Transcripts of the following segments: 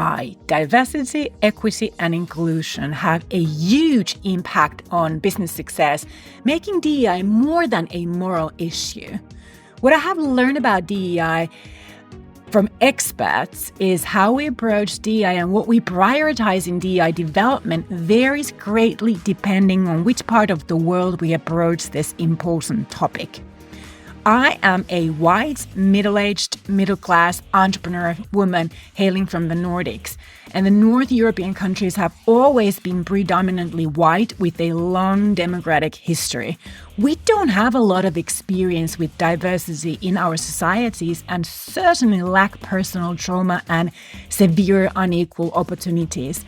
DEI, diversity, equity, and inclusion, have a huge impact on business success, making DEI more than a moral issue. What I have learned about DEI from experts is how we approach DEI and what we prioritize in DEI development varies greatly depending on which part of the world we approach this important topic. I am a white, middle-aged, middle-class entrepreneur woman hailing from the Nordics, and the North European countries have always been predominantly white with a long democratic history. We don't have a lot of experience with diversity in our societies and certainly lack personal trauma and severe unequal opportunities.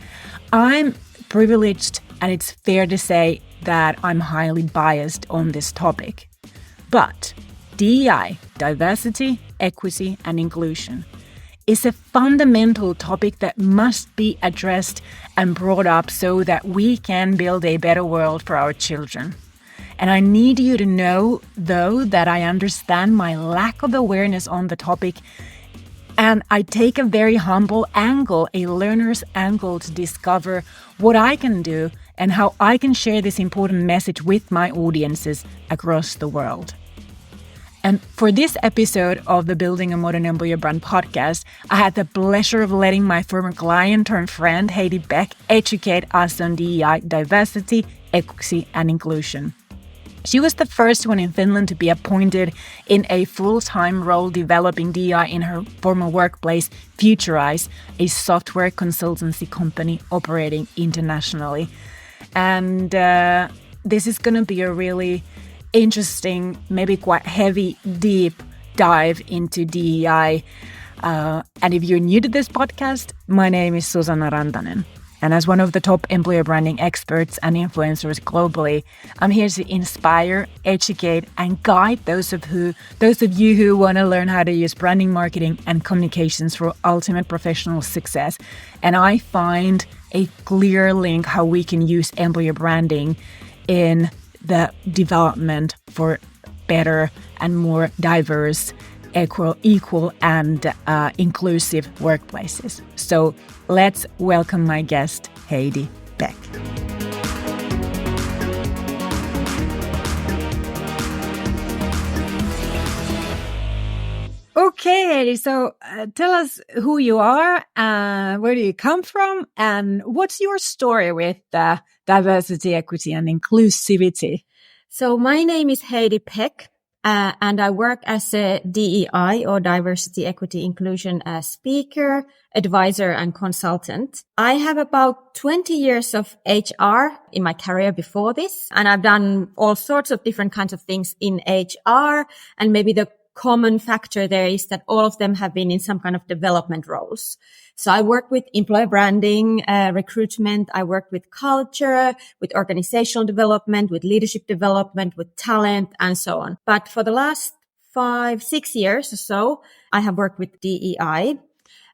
I'm privileged, and it's fair to say that I'm highly biased on this topic. But DEI, diversity, equity, and inclusion, is a fundamental topic that must be addressed and brought up so that we can build a better world for our children. And I need you to know, though, that I understand my lack of awareness on the topic, and I take a very humble angle, a learner's angle, to discover what I can do and how I can share this important message with my audiences across the world. And for this episode of the Building a Modern Employer Brand podcast, I had the pleasure of letting my former client turned friend, Heidi Pech, educate us on DEI, diversity, equity, and inclusion. She was the first one in Finland to be appointed in a full-time role developing DEI in her former workplace, Futurize, a software consultancy company operating internationally. And this is going to be a really interesting, maybe quite heavy, deep dive into DEI. And if you're new to this podcast, my name is Susanna Rantanen. And as one of the top employer branding experts and influencers globally, I'm here to inspire, educate, and guide those of you who want to learn how to use branding, marketing, and communications for ultimate professional success. And I find a clear link how we can use employer branding in the development for better and more diverse, equal and inclusive workplaces. So let's welcome my guest, Heidi Pech. Okay, Heidi, so tell us who you are, where do you come from, and what's your story with diversity, equity, and inclusivity? So my name is Heidi Pech, and I work as a DEI or Diversity, Equity, Inclusion speaker, advisor, and consultant. I have about 20 years of HR in my career before this, and I've done all sorts of different kinds of things in HR, and maybe the common factor there is that all of them have been in some kind of development roles. So I worked with employer branding, recruitment. I worked with culture, with organizational development, with leadership development, with talent, and so on. But for the last 5-6 years or so, I have worked with DEI.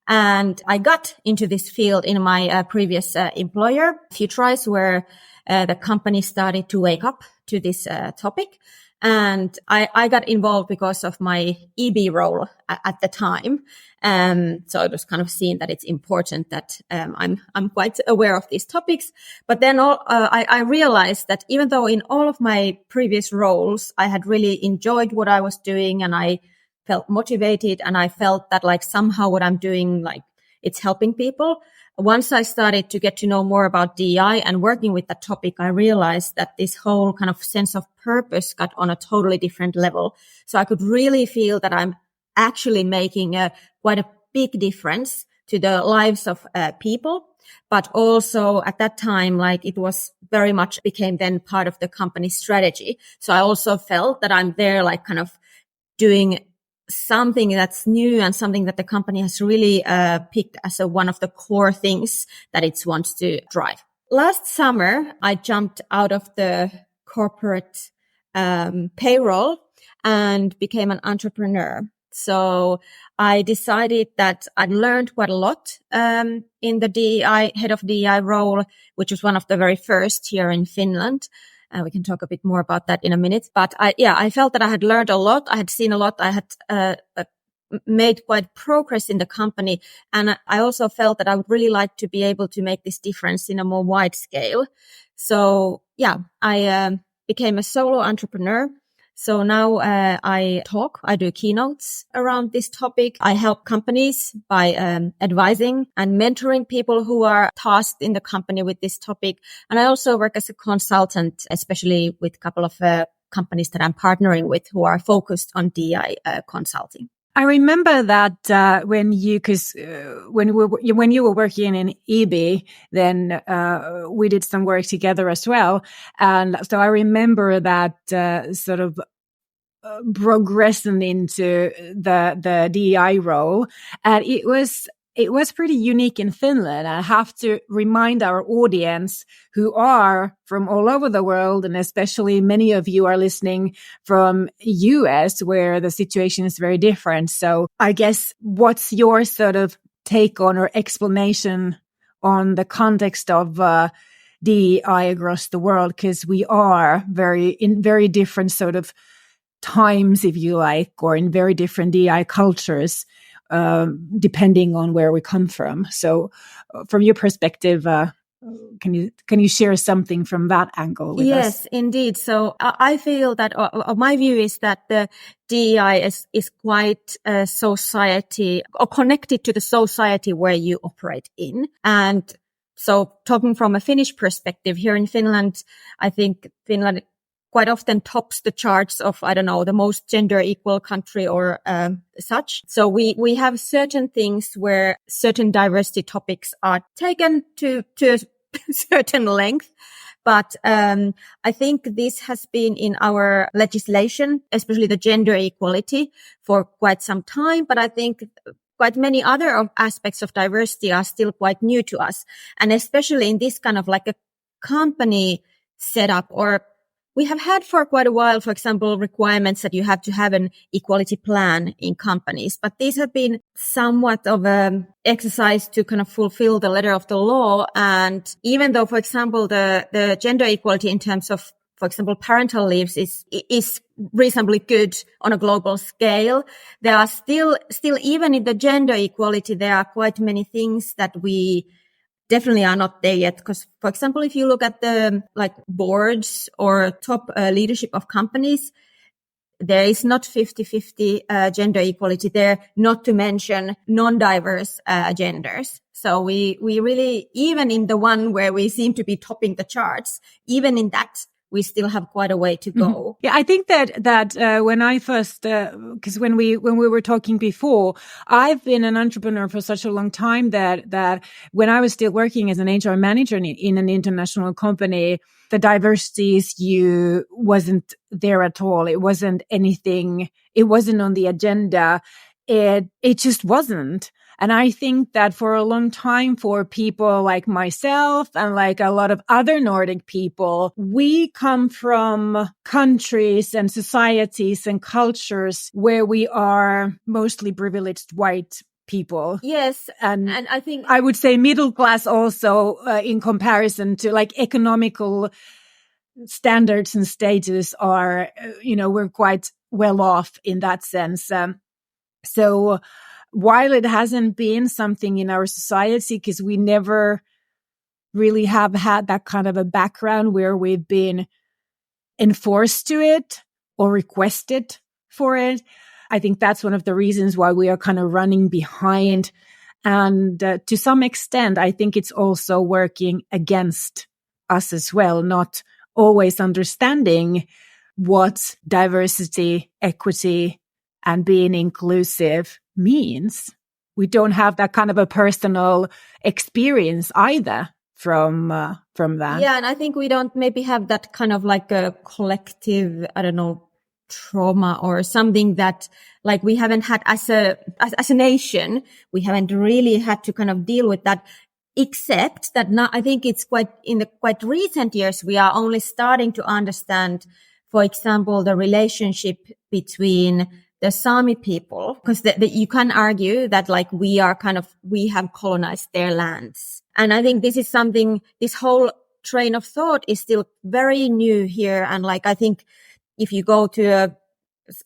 And I got into this field in my previous employer, Futurize, where the company started to wake up to this topic. And I got involved because of my EB role at the time. So it was kind of seen that it's important that I'm quite aware of these topics. But then I realized that even though in all of my previous roles, I had really enjoyed what I was doing and I felt motivated and I felt that like somehow what I'm doing, like it's helping people. Once I started to get to know more about DEI and working with that topic, I realized that this whole kind of sense of purpose got on a totally different level. So I could really feel that I'm actually making quite a big difference to the lives of people. But also at that time, like it was very much became then part of the company strategy. So I also felt that I'm there like kind of doing something that's new and something that the company has really picked as one of the core things that it wants to drive. Last summer, I jumped out of the corporate payroll and became an entrepreneur. So I decided that I'd learned quite a lot in the DEI, head of DEI role, which was one of the very first here in Finland. We can talk a bit more about that in a minute. But I felt that I had learned a lot. I had seen a lot. I had made quite progress in the company. And I also felt that I would really like to be able to make this difference in a more wide scale. So yeah, I became a solo entrepreneur. So now I do keynotes around this topic. I help companies by advising and mentoring people who are tasked in the company with this topic. And I also work as a consultant, especially with a couple of companies that I'm partnering with who are focused on DEI consulting. I remember that when you were working in EB, then we did some work together as well, and so I remember that sort of progressing into the DEI role, and it was pretty unique in Finland. I have to remind our audience who are from all over the world, and especially many of you are listening from US where the situation is very different. So I guess what's your sort of take on or explanation on the context of DEI across the world? Because we are in very different sort of times, if you like, or in very different DEI cultures, depending on where we come from. So from your perspective, can you share something from that angle with us? Yes, indeed. So I feel that my view is that the DEI is quite a society or connected to the society where you operate in. And so talking from a Finnish perspective, here in Finland, I think Finland quite often tops the charts of, I don't know, the most gender equal country or such. So we have certain things where certain diversity topics are taken to a certain length. But I think this has been in our legislation, especially the gender equality, for quite some time. But I think quite many other aspects of diversity are still quite new to us. And especially in this kind of like a company setup, or we have had for quite a while, for example, requirements that you have to have an equality plan in companies. But these have been somewhat of an exercise to kind of fulfill the letter of the law. And even though, for example, the gender equality in terms of, for example, parental leaves is reasonably good on a global scale, there are still even in the gender equality, there are quite many things that we definitely are not there yet. Because, for example, if you look at the like boards or top leadership of companies, there is not 50-50 gender equality there, not to mention non-diverse genders. So we really, even in the one where we seem to be topping the charts, even in that, we still have quite a way to go. Mm-hmm. Yeah, I think that when I first, because when we were talking before, I've been an entrepreneur for such a long time that when I was still working as an HR manager in an international company, the diversity issue wasn't there at all. It wasn't anything. It wasn't on the agenda. It just wasn't. And I think that for a long time, for people like myself and like a lot of other Nordic people, we come from countries and societies and cultures where we are mostly privileged white people. Yes. And I think I would say middle class also in comparison to like economical standards and status are, we're quite well off in that sense. So while it hasn't been something in our society, because we never really have had that kind of a background where we've been enforced to it or requested for it, I think that's one of the reasons why we are kind of running behind. And to some extent, I think it's also working against us as well, not always understanding what diversity, equity, and being inclusive means. We don't have that kind of a personal experience either from that. Yeah, and I think we don't maybe have that kind of like a collective, I don't know, trauma or something that like we haven't had as a nation. We haven't really had to kind of deal with that, except that now I think it's quite in the quite recent years we are only starting to understand, for example, the relationship between the Sami people, because you can argue that like we have colonized their lands. And I think this is something, this whole train of thought is still very new here. And like, I think if you go to a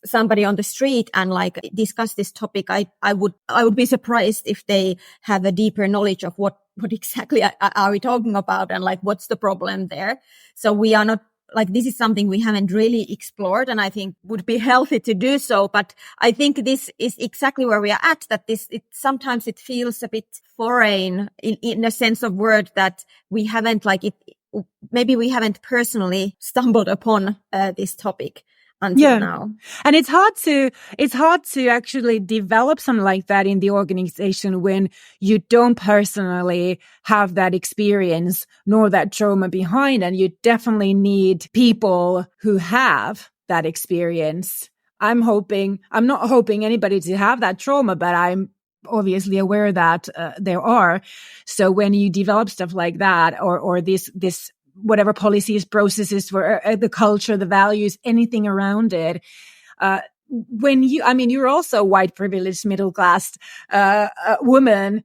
somebody on the street and like discuss this topic, I would be surprised if they have a deeper knowledge of what exactly are we talking about and like what's the problem there. So we are not like, this is something we haven't really explored, and I think would be healthy to do so. But I think this is exactly where we are at, that sometimes it feels a bit foreign in a sense of word, that we haven't maybe we haven't personally stumbled upon this topic until now. And it's hard to actually develop something like that in the organization when you don't personally have that experience nor that trauma behind. And you definitely need people who have that experience. I'm not hoping anybody to have that trauma, but I'm obviously aware that there are. So when you develop stuff like that, or this whatever policies, processes for the culture, the values, anything around it. You're also a white, privileged, middle class woman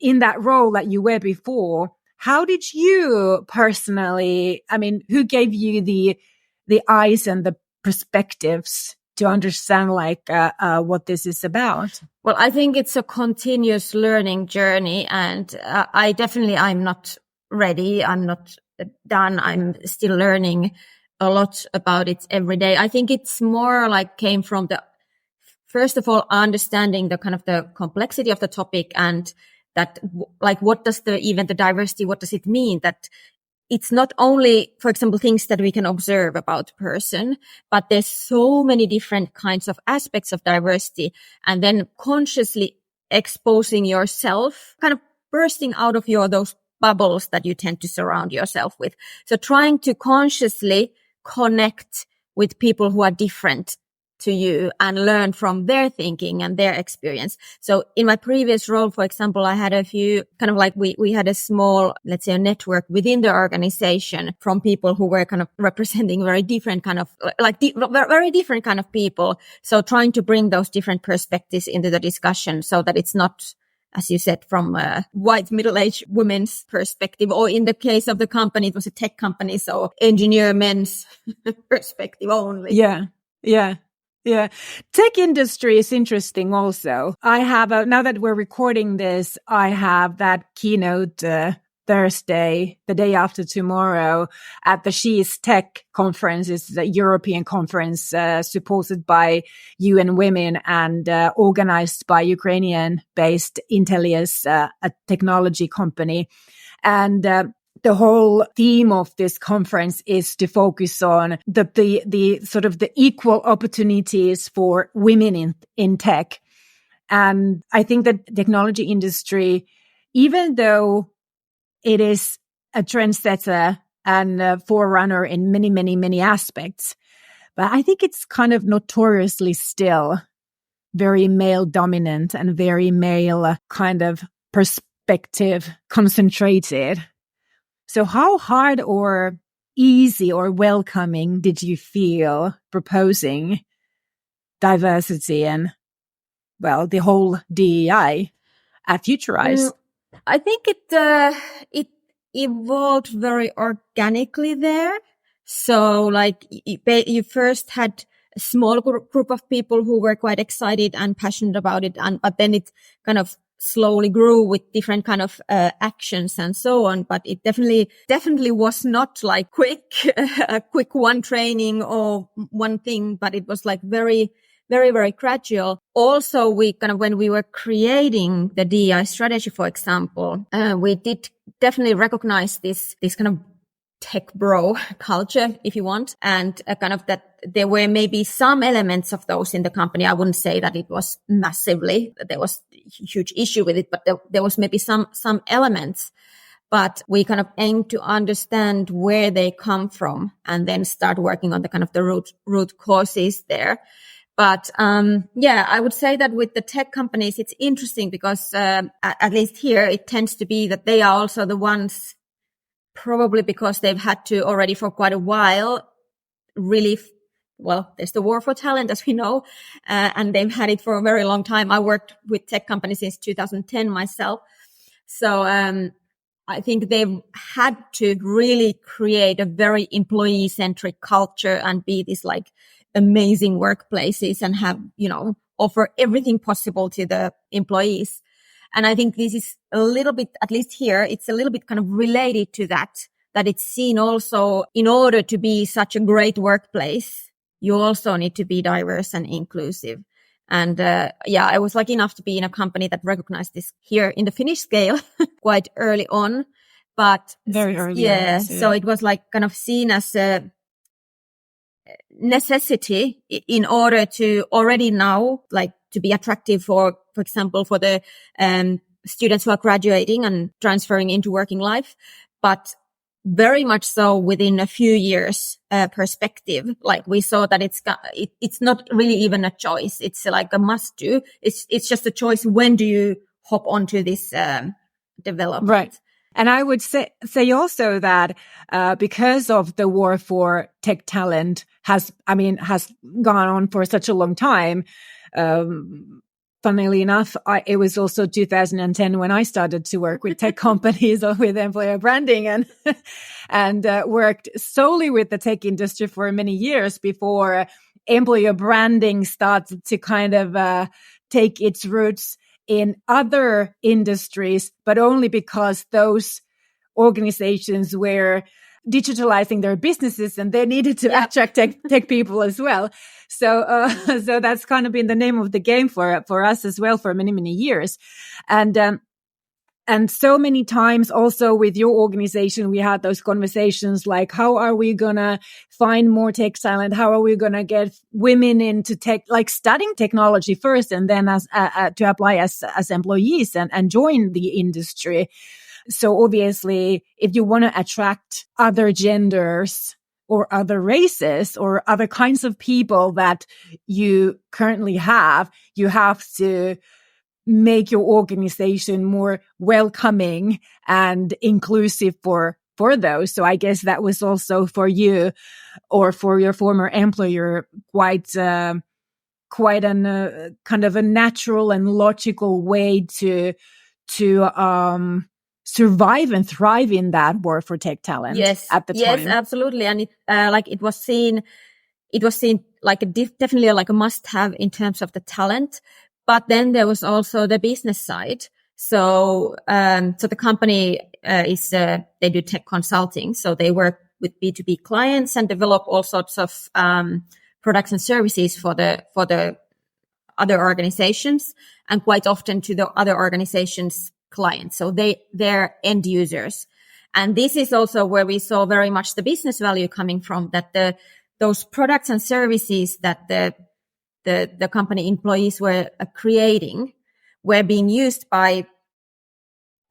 in that role that you were before. How did you personally, who gave you the eyes and the perspectives to understand what this is about? Well, I think it's a continuous learning journey, and I'm not ready. I'm not done. I'm still learning a lot about it every day. I think it's more like came from first of all, understanding the kind of the complexity of the topic, and that like, what does the diversity, what does it mean? That it's not only, for example, things that we can observe about a person, but there's so many different kinds of aspects of diversity, and then consciously exposing yourself, kind of bursting out of those bubbles that you tend to surround yourself with. So trying to consciously connect with people who are different to you and learn from their thinking and their experience. So in my previous role, for example, I had a few kind of like we had a small, let's say, a network within the organization from people who were kind of representing very different kind of very different kind of people. So trying to bring those different perspectives into the discussion so that it's not, as you said, from a white middle-aged women's perspective, or in the case of the company, it was a tech company, so engineer men's perspective only. Yeah. Tech industry is interesting also. I have, now that we're recording this, I have that keynote Thursday, the day after tomorrow, at the She's Tech conference. It's a European conference supported by UN Women and organized by Ukrainian-based Intelius, a technology company. And the whole theme of this conference is to focus on the sort of the equal opportunities for women in tech. And I think that technology industry, even though it is a trendsetter and a forerunner in many, many, many aspects, but I think it's kind of notoriously still very male dominant and very male kind of perspective concentrated. So how hard or easy or welcoming did you feel proposing diversity and, well, the whole DEI at Futurize? I think it evolved very organically there. So like you first had a small group of people who were quite excited and passionate about it, but then it kind of slowly grew with different kind of actions and so on. But it definitely was not like a quick one training or one thing, but it was like very, very, very gradual. Also, we kind of, when we were creating the DEI strategy, for example, we did definitely recognize this kind of tech bro culture, if you want, and kind of that there were maybe some elements of those in the company. I wouldn't say that it was massively, that there was a huge issue with it, but there was maybe some elements. But we kind of aim to understand where they come from and then start working on the kind of the root causes there. But I would say that with the tech companies, it's interesting because at least here, it tends to be that they are also the ones, probably because they've had to already for quite a while, really, well, there's the war for talent, as we know, and they've had it for a very long time. I worked with tech companies since 2010 myself. So I think they've had to really create a very employee-centric culture and be this like amazing workplaces and have, offer everything possible to the employees. And I think this is a little bit, at least here, it's a little bit kind of related to that it's seen also in order to be such a great workplace, you also need to be diverse and inclusive. And I was lucky enough to be in a company that recognized this here in the Finnish scale quite early on. But very early. Yeah. So it was like kind of seen as a necessity in order to already now, like to be attractive for example, for the students who are graduating and transferring into working life. But very much so within a few years perspective, like we saw that it's not really even a choice. It's like a must do. It's just a choice. When do you hop onto this development? Right. And I would say also that because of the war for tech talent has gone on for such a long time. Funnily enough, it was also 2010 when I started to work with tech companies or with employer branding and worked solely with the tech industry for many years before employer branding started to kind of take its roots in other industries, but only because those organizations were digitalizing their businesses and they needed to attract tech people as well. So that's kind of been the name of the game for us as well for many, many years. And so many times also with your organization, we had those conversations like, how are we going to find more tech talent? How are we going to get women into tech, like studying technology first and then as to apply as employees and join the industry? So obviously, if you want to attract other genders or other races or other kinds of people that you currently have, you have to make your organization more welcoming and inclusive for those. So I guess that was also for you or for your former employer quite an kind of a natural and logical way to survive and thrive in that war for tech talent at the time. Yes, absolutely. And it was seen like definitely like a must have in terms of the talent. But then there was also the business side. So the company they do tech consulting. So they work with B2B clients and develop all sorts of products and services for the other organizations and quite often to the other organizations' clients. So they're end users. And this is also where we saw very much the business value coming from, that those products and services that the company employees were creating were being used by,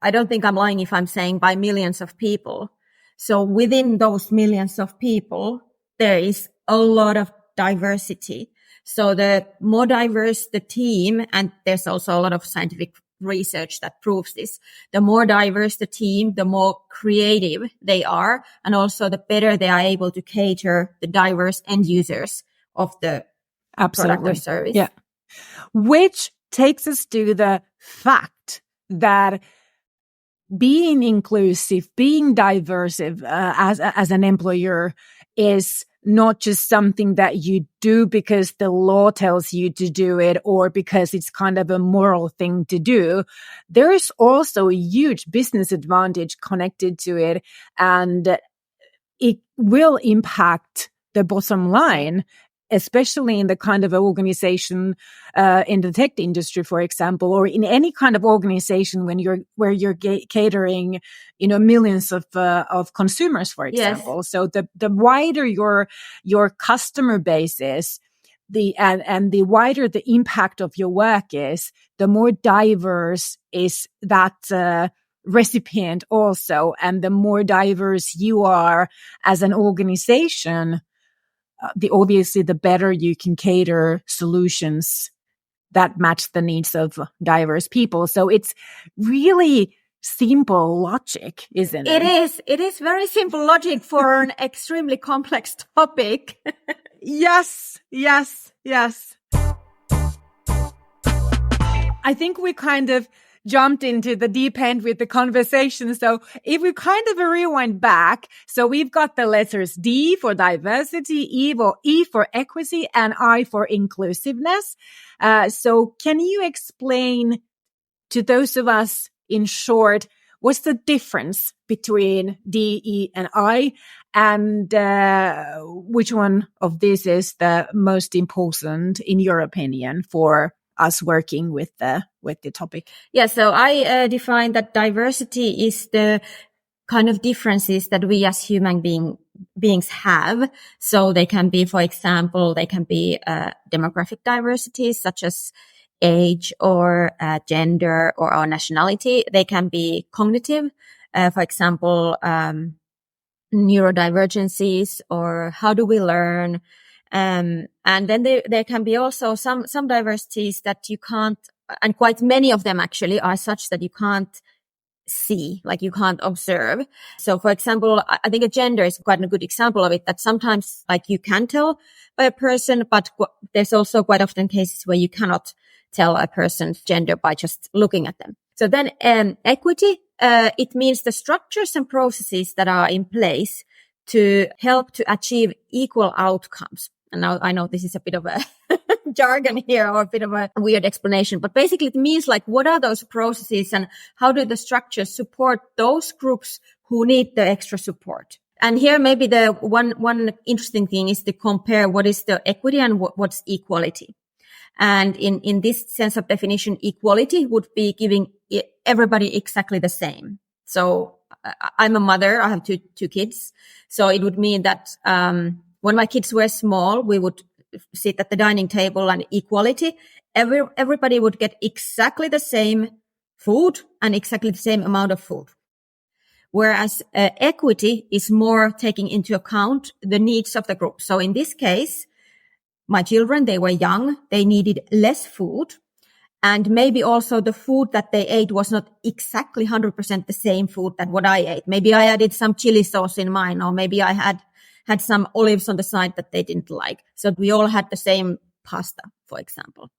I don't think I'm lying if I'm saying by millions of people. So within those millions of people, there is a lot of diversity. So the more diverse the team, and there's also a lot of scientific research that proves this, the more diverse the team, the more creative they are, and also the better they are able to cater the diverse end users of the product or service. Yeah. Which takes us to the fact that being inclusive, being diverse as an employer is not just something that you do because the law tells you to do it or because it's kind of a moral thing to do. There is also a huge business advantage connected to it, and it will impact the bottom line, especially in the kind of organization in the tech industry, for example, or in any kind of organization where you're catering, millions of consumers, for example. Yes. So the wider your customer base is, and the wider the impact of your work is, the more diverse is that recipient also, and the more diverse you are as an organization, obviously the better you can cater solutions that match the needs of diverse people. So it's really simple logic, isn't it? It is very simple logic for an extremely complex topic. Yes. I think we kind of jumped into the deep end with the conversation. So if we kind of rewind back, so we've got the letters D for diversity, E for equity, and I for inclusiveness. So can you explain to those of us in short, what's the difference between D, E, and I? And which one of these is the most important, in your opinion, for us working with the topic? Yeah, so I define that diversity is the kind of differences that we as human beings have. So they can be, for example, demographic diversity, such as age or gender or our nationality. They can be cognitive, for example, neurodivergencies or how do we learn. And then there can be also some diversities that you can't, and quite many of them actually are such that you can't see, like you can't observe. So for example, I think a gender is quite a good example of it, that sometimes like you can tell by a person, but there's also quite often cases where you cannot tell a person's gender by just looking at them. So then equity, it means the structures and processes that are in place to help to achieve equal outcomes. And now I know this is a bit of a jargon here or a bit of a weird explanation, but basically it means like what are those processes and how do the structures support those groups who need the extra support? And here maybe the one interesting thing is to compare what is the equity and what's equality. And in this sense of definition, equality would be giving everybody exactly the same. So I'm a mother. I have two kids. So it would mean that, when my kids were small, we would sit at the dining table and equality. Everybody would get exactly the same food and exactly the same amount of food. Whereas equity is more taking into account the needs of the group. So in this case, my children, they were young. They needed less food. And maybe also the food that they ate was not exactly 100% the same food that what I ate. Maybe I added some chili sauce in mine, or maybe I had some olives on the side that they didn't like. So we all had the same pasta, for example.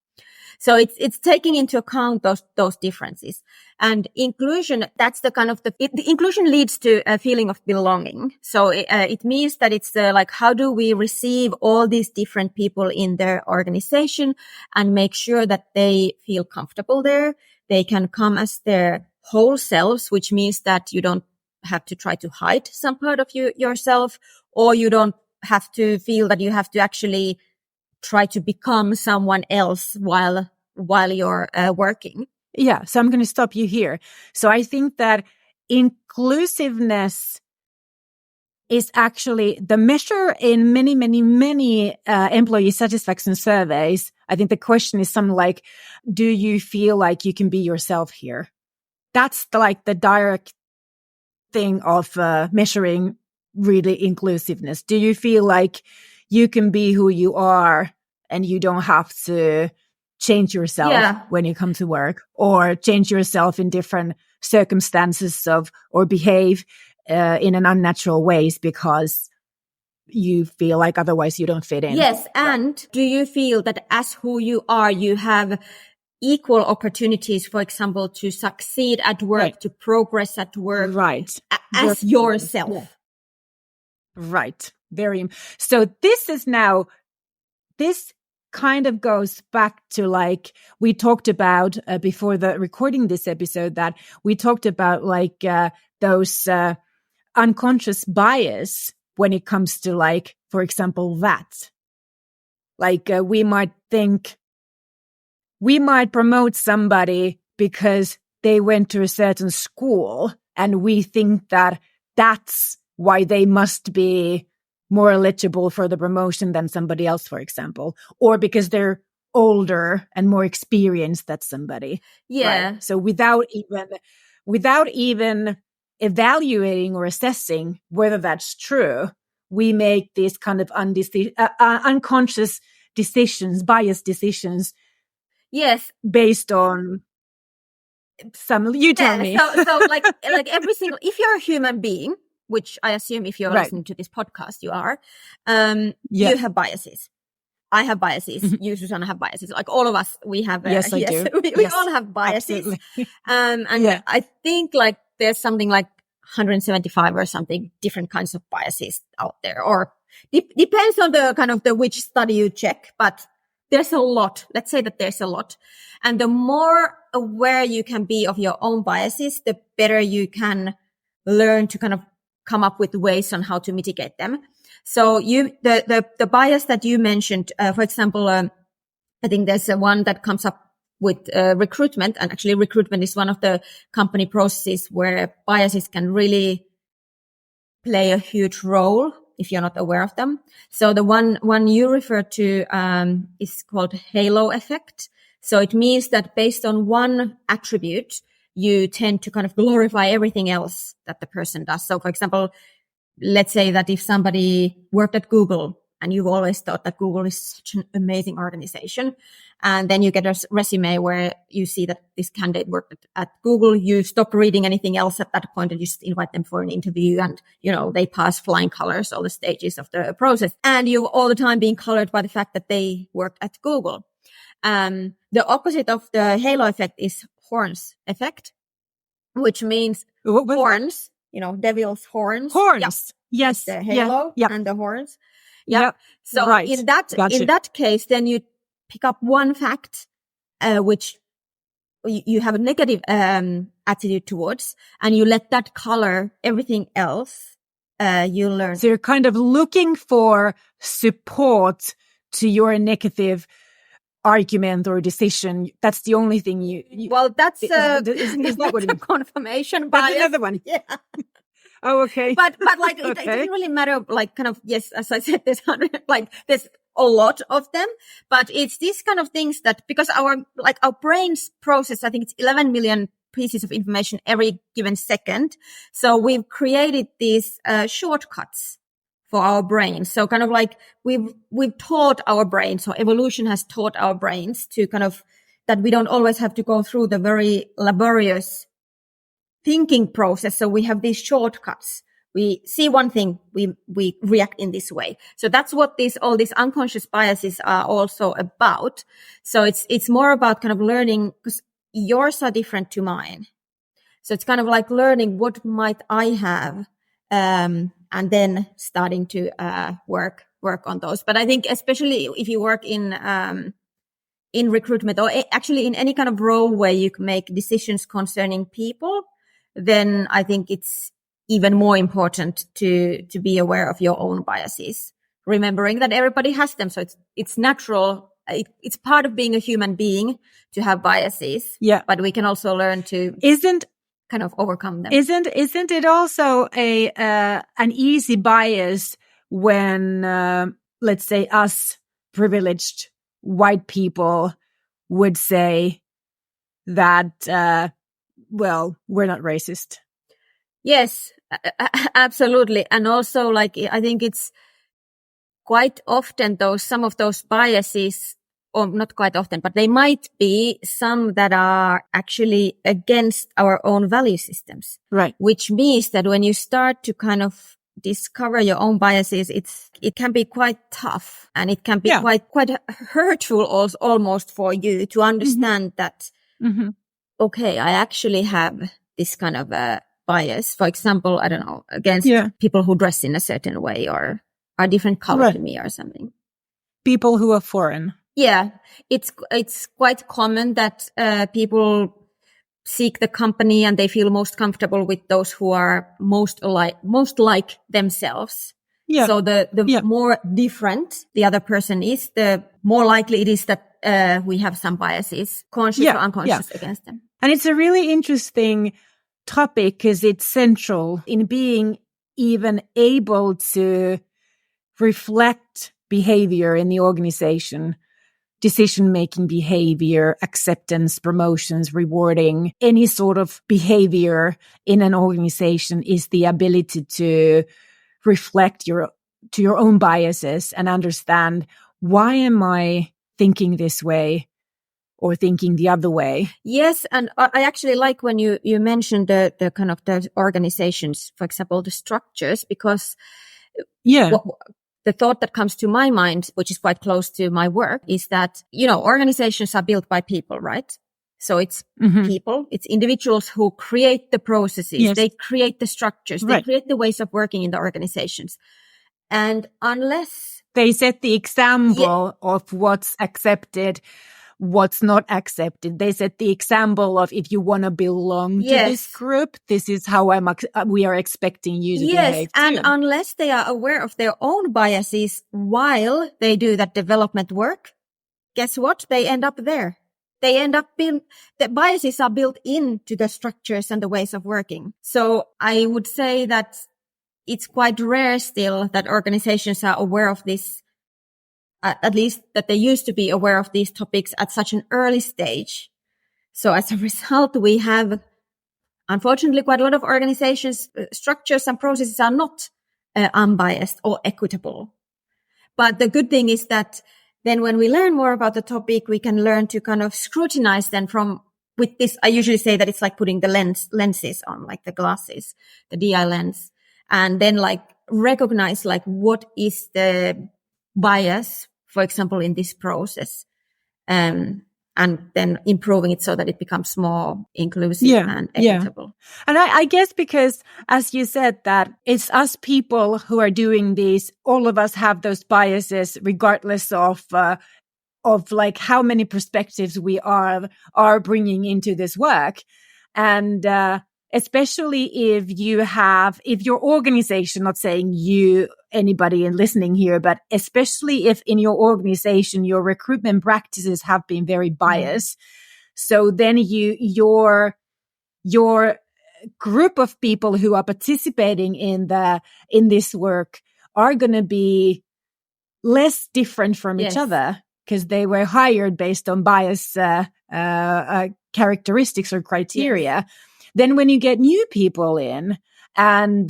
So it's taking into account those differences. And inclusion, that's the kind of the inclusion leads to a feeling of belonging. So it means that it's like, how do we receive all these different people in their organization and make sure that they feel comfortable there? They can come as their whole selves, which means that you don't have to try to hide some part of yourself, or you don't have to feel that you have to actually try to become someone else while you're working. Yeah. So I'm going to stop you here. So I think that inclusiveness is actually the measure in many employee satisfaction surveys. I think the question is something like, do you feel like you can be yourself here? That's the direct thing of measuring really inclusiveness. Do you feel like you can be who you are and you don't have to change yourself when you come to work, or change yourself in different circumstances or behave in an unnatural ways because you feel like otherwise you don't fit in? Yes. And do you feel that as who you are, you have equal opportunities, for example, to succeed at work, to progress at work, as yourself? Yeah. Right. So this kind of goes back to like we talked about before the recording this episode, that we talked about like those unconscious bias when it comes to like, for example, that like we might promote somebody because they went to a certain school, and we think that that's why they must be more eligible for the promotion than somebody else, for example, or because they're older and more experienced than somebody. Yeah. Right? So without even evaluating or assessing whether that's true, we make these kind of unconscious decisions, biased decisions. Yes. Based on you tell me. So like every single, if you're a human being, which I assume if you're listening to this podcast, you are, you have biases. I have biases. You, Susanna, have biases. Like all of us, we have. Yes, I do. We all have biases. And I think like there's something like 175 or something different kinds of biases out there, or depends on the kind of the which study you check, but there's a lot. Let's say that there's a lot. And the more aware you can be of your own biases, the better you can learn to kind of come up with ways on how to mitigate them. So the bias that you mentioned, for example, I think there's one that comes up with recruitment, and actually recruitment is one of the company processes where biases can really play a huge role if you're not aware of them. So the one you refer to is called halo effect. So it means that based on one attribute, you tend to kind of glorify everything else that the person does. So for example, let's say that if somebody worked at Google and you've always thought that Google is such an amazing organization, and then you get a resume where you see that this candidate worked at Google, you stop reading anything else at that point and you just invite them for an interview, and, you know, they pass flying colors all the stages of the process. And you're all the time being colored by the fact that they worked at Google. The opposite of the halo effect is horns effect, which means horns. You know, devil's horns. Horns. Yeah. Yes. The halo and the horns. Yeah. Yep. So right. in that case, then you pick up one fact, which you have a negative, attitude towards, and you let that color everything else, you learn. So you're kind of looking for support to your negative argument or decision. That's the only thing you well, that's is that what a confirmation bias. That's another one. Yeah. Oh, okay. But like it doesn't really matter. Like kind of, yes, as I said, there's a lot of them, but it's these kind of things that, because our brains process, I think it's 11 million pieces of information every given second. So we've created these shortcuts for our brains. So kind of like we've taught our brains, so evolution has taught our brains to kind of that we don't always have to go through the very laborious thinking process. So we have these shortcuts. We see one thing, we react in this way. So that's what all these unconscious biases are also about. So it's more about kind of learning, because yours are different to mine. So it's kind of like learning what might I have, and then starting to work on those. But I think especially if you work in recruitment, or actually in any kind of role where you can make decisions concerning people, then I think it's even more important to be aware of your own biases, remembering that everybody has them. So it's natural. It's part of being a human being to have biases. Yeah. But we can also learn to kind of overcome them. Isn't it also an easy bias when let's say us privileged white people would say that well, we're not racist? Yes, absolutely. And also, like, I think it's quite often some of those biases, or not quite often, but they might be some that are actually against our own value systems. Right. Which means that when you start to kind of discover your own biases, it can be quite tough, and it can be quite hurtful almost for you to understand that, okay, I actually have this kind of bias. For example, I don't know, against people who dress in a certain way or are different color to me or something. People who are foreign. Yeah, it's quite common that people seek the company and they feel most comfortable with those who are most like themselves. Yeah. So the more different the other person is, the more likely it is that we have some biases, conscious or unconscious, against them. And it's a really interesting topic because it's central in being even able to reflect behavior in the organization, decision-making behavior, acceptance, promotions, rewarding, any sort of behavior in an organization is the ability to reflect to your own biases and understand, why am I thinking this way or thinking the other way? Yes, and I actually like when you mentioned the kind of the organizations, for example, the structures, because the thought that comes to my mind, which is quite close to my work, is that, organizations are built by people, right? So it's people, it's individuals who create the processes. Yes. They create the structures. Right. They create the ways of working in the organizations. And unless they set the example of what's accepted, what's not accepted. They set the example of if you want to belong to this group, this is how we are expecting you to behave too. And unless they are aware of their own biases while they do that development work, guess what? They end up there. They end up the biases are built into the structures and the ways of working. So I would say that it's quite rare still that organizations are aware of this, at least that they used to be aware of these topics at such an early stage. So as a result, we have, unfortunately, quite a lot of organizations, structures and processes are not unbiased or equitable. But the good thing is that then when we learn more about the topic, we can learn to kind of scrutinize them with this. I usually say that it's like putting the lenses on, like the glasses, the DI lens, and then like recognize like what is the bias, for example, in this process, and then improving it so that it becomes more inclusive and equitable. Yeah. And I guess because, as you said, that it's us people who are doing these, all of us have those biases regardless of like how many perspectives we are bringing into this work. And especially if your organization, not saying you, anybody listening here, but especially if in your organization, your recruitment practices have been very biased. So then your group of people who are participating in this work are going to be less different from each other because they were hired based on bias characteristics or criteria. Yes. Then when you get new people in, and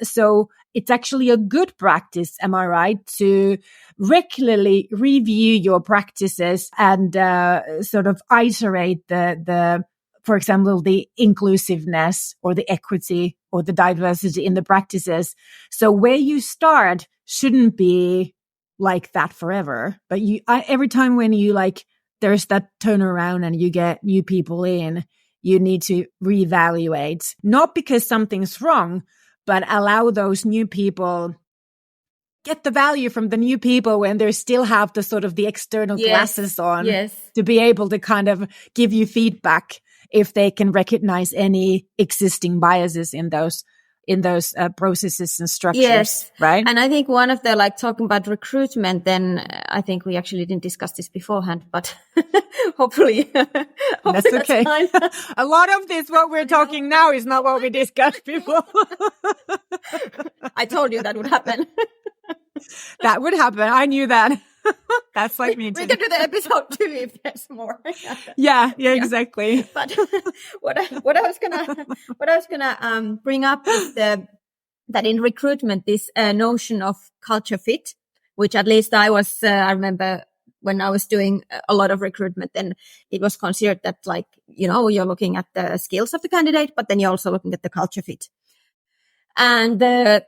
so it's actually a good practice, am I right, to regularly review your practices and sort of iterate the, for example, the inclusiveness or the equity or the diversity in the practices. So where you start shouldn't be like that forever, but every time when you there's that turnaround and you get new people in, you need to reevaluate, not because something's wrong, but allow those new people get the value from the new people when they still have the sort of the external glasses on to be able to kind of give you feedback if they can recognize any existing biases in those processes and structures, right? And I think one of the, talking about recruitment, then I think we actually didn't discuss this beforehand, but hopefully that's okay. A lot of this, what we're talking now is not what we discussed before. I told you that would happen. That would happen. I knew that. That's like me too. We can do the episode 2 if there's more. Yeah, exactly. But what I was gonna bring up is that in recruitment, this notion of culture fit, which at least I remember when I was doing a lot of recruitment, then it was considered that you're looking at the skills of the candidate, but then you're also looking at the culture fit. And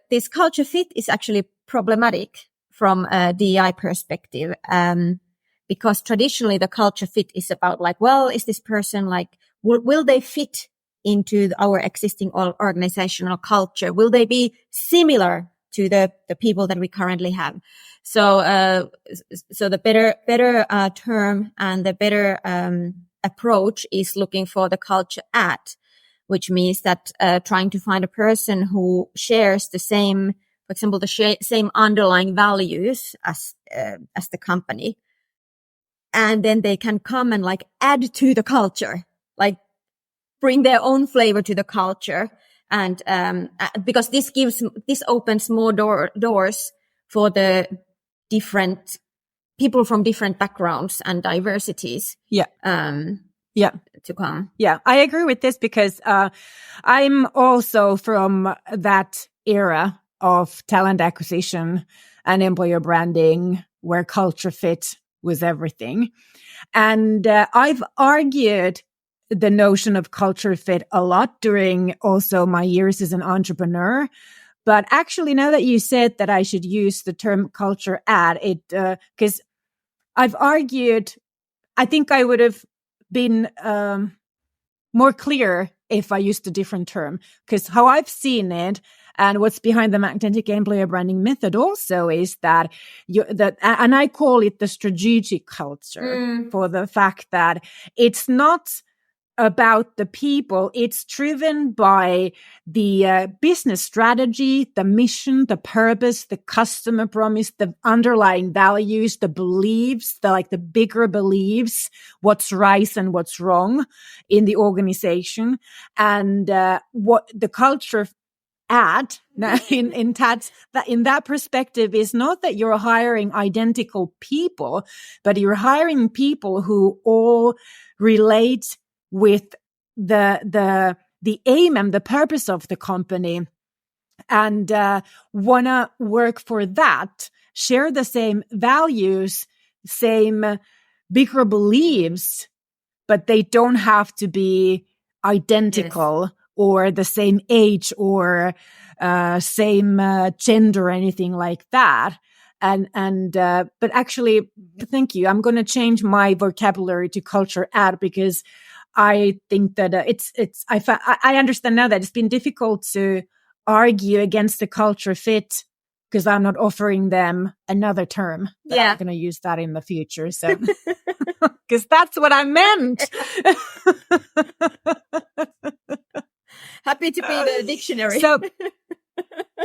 this culture fit is actually problematic from a DEI perspective, because traditionally the culture fit is about is this person will they fit into our existing organizational culture? Will they be similar to the people that we currently have? So the better term and the better approach is looking for the culture at, which means that trying to find a person who shares the same, for example, the same underlying values as the company. And then they can come and add to the culture, bring their own flavor to the culture. And, because this opens more doors for the different people from different backgrounds and diversities. To come. Yeah, I agree with this because, I'm also from that era of talent acquisition and employer branding where culture fit was everything. And I've argued the notion of culture fit a lot during also my years as an entrepreneur. But actually, now that you said that I should use the term culture add, because I've argued, I think I would have been more clear if I used a different term, because how I've seen it and what's behind the magnetic employer branding method also is that and I call it the strategic culture for the fact that it's not about the people. It's driven by the business strategy, the mission, the purpose, the customer promise, the underlying values, the beliefs, the bigger beliefs, what's right and what's wrong in the organization, and what the culture add in that perspective is not that you're hiring identical people, but you're hiring people who all relate with the aim and the purpose of the company, and wanna work for that, share the same values, same bigger beliefs, but they don't have to be identical. Yes. Or the same age or same gender or anything like that. But actually, thank you. I'm going to change my vocabulary to culture add, because I think that I understand now that it's been difficult to argue against the culture fit because I'm not offering them another term. I'm going to use that in the future. So, because that's what I meant. Happy to be the dictionary. So,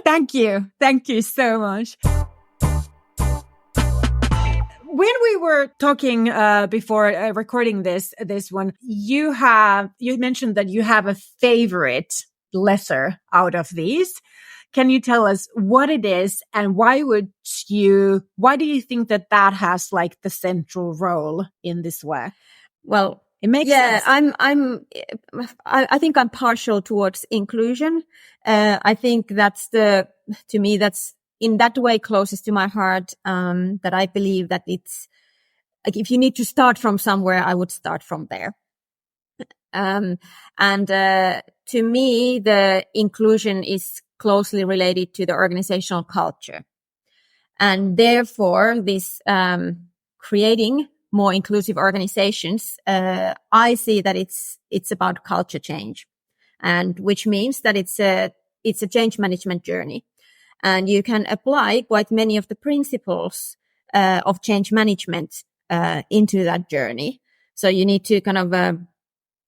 thank you. Thank you so much. When we were talking before recording this one, you mentioned that you have a favorite letter out of these. Can you tell us what it is and why do you think that has like the central role in this work? Well, it makes sense. I think I'm partial towards inclusion. I think that's in that way closest to my heart, that I believe that it's like, if you need to start from somewhere, I would start from there. To me, the inclusion is closely related to the organizational culture. And therefore, this, creating more inclusive organizations, I see that it's about culture change, and which means that it's a change management journey. And you can apply quite many of the principles of change management into that journey. So you need to kind of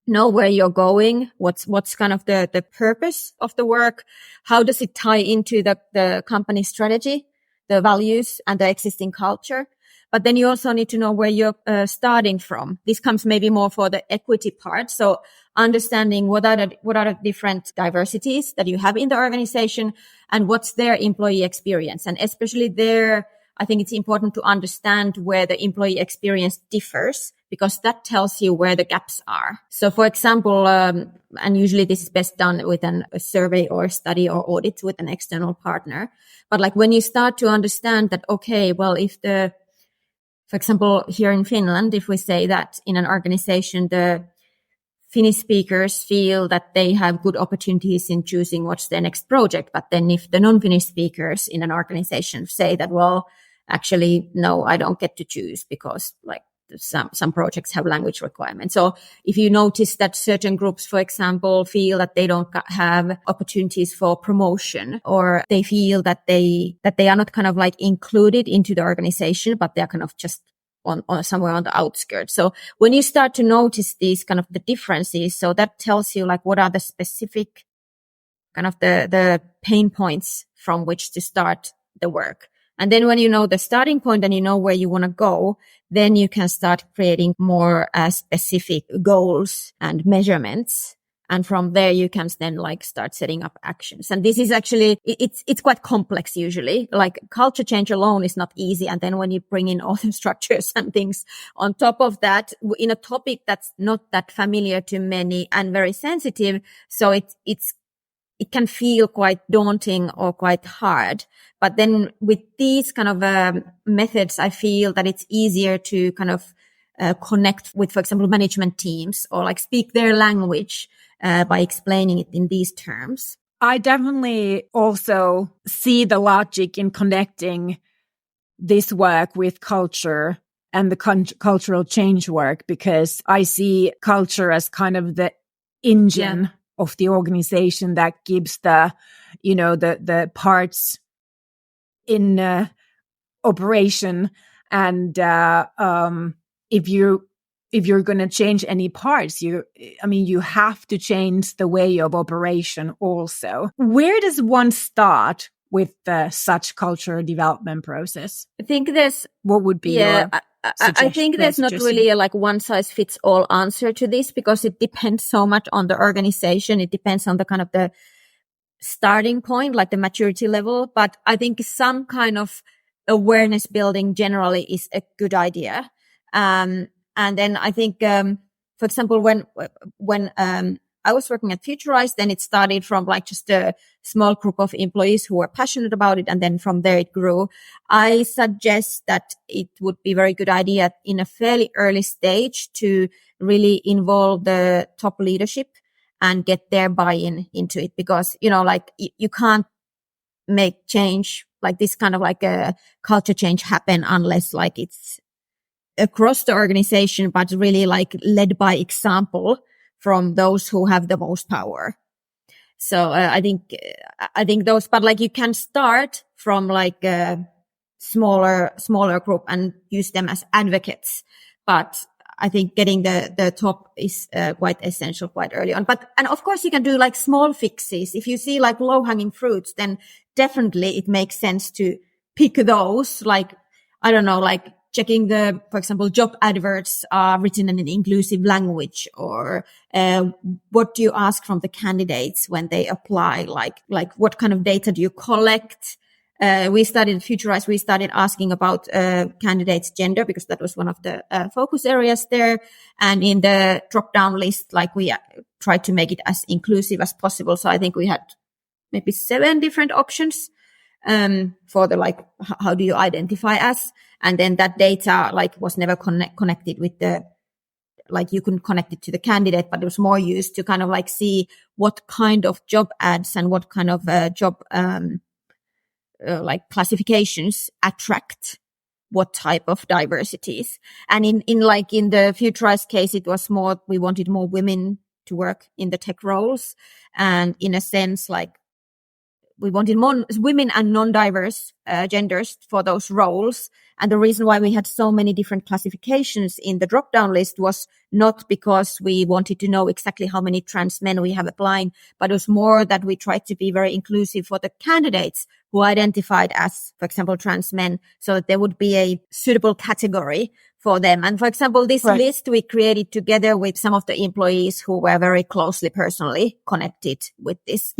know where you're going, what's kind of the purpose of the work, how does it tie into the company strategy, the values, and the existing culture. But then you also need to know where you're starting from. This comes maybe more for the equity part. So understanding what are the different diversities that you have in the organization and what's their employee experience. And especially there, I think it's important to understand where the employee experience differs, because that tells you where the gaps are. So for example, and usually this is best done with a survey or study or audit with an external partner. But like when you start to understand that, okay, well, for example, here in Finland, if we say that in an organization, the Finnish speakers feel that they have good opportunities in choosing what's their next project. But then if the non-Finnish speakers in an organization say that, well, actually, no, I don't get to choose because like some projects have language requirements. So if you notice that certain groups, for example, feel that they don't have opportunities for promotion, or they feel that they are not kind of like included into the organization, but they're kind of just on somewhere on the outskirts. So when you start to notice these kind of the differences, so that tells you like what are the specific kind of the pain points from which to start the work. And then when you know the starting point and you know where you want to go, then you can start creating more specific goals and measurements. And from there, you can then like start setting up actions. And this is actually, it's quite complex usually. Like culture change alone is not easy. And then when you bring in all the structures and things on top of that, in a topic that's not that familiar to many and very sensitive. So it can feel quite daunting or quite hard. But then with these kind of methods, I feel that it's easier to kind of connect with, for example, management teams, or like speak their language by explaining it in these terms. I definitely also see the logic in connecting this work with culture and the cultural change work, because I see culture as kind of the engine of the organization that gives the parts in operation. And if you're going to change any parts, you have to change the way of operation also. Where does one start with such cultural development process? I think what would be your I think there's not really a one size fits all answer to this, because it depends so much on the organization. It depends on the kind of the starting point, like the maturity level. But I think some kind of awareness building generally is a good idea. And then I think, for example, when I was working at Futurize, then it started from just a small group of employees who were passionate about it. And then from there it grew. I suggest that it would be a very good idea in a fairly early stage to really involve the top leadership and get their buy-in into it, because, you can't make change like this kind of a culture change happen unless it's across the organization, but really led by example from those who have the most power. So I think those, but you can start from a smaller group and use them as advocates. But I think getting the top is quite essential quite early on. And of course you can do small fixes. If you see low hanging fruits, then definitely it makes sense to pick those. I don't know, checking for example, job adverts are written in an inclusive language, or what do you ask from the candidates when they apply? Like what kind of data do you collect? We started Futurize. We started asking about candidates' gender, because that was one of the focus areas there. And in the drop-down list, we tried to make it as inclusive as possible. So I think we had maybe 7 different options for the how do you identify us? And then that data was never connected with the you couldn't connect it to the candidate, but it was more used to kind of see what kind of job ads and what kind of job classifications attract what type of diversities. And in the Futurize case, it was more, we wanted more women to work in the tech roles. And in a sense, we wanted more women and non-diverse genders for those roles. And the reason why we had so many different classifications in the drop-down list was not because we wanted to know exactly how many trans men we have applying, but it was more that we tried to be very inclusive for the candidates who identified as, for example, trans men, so that there would be a suitable category for them. And for example, this list we created together with some of the employees who were very closely personally connected with this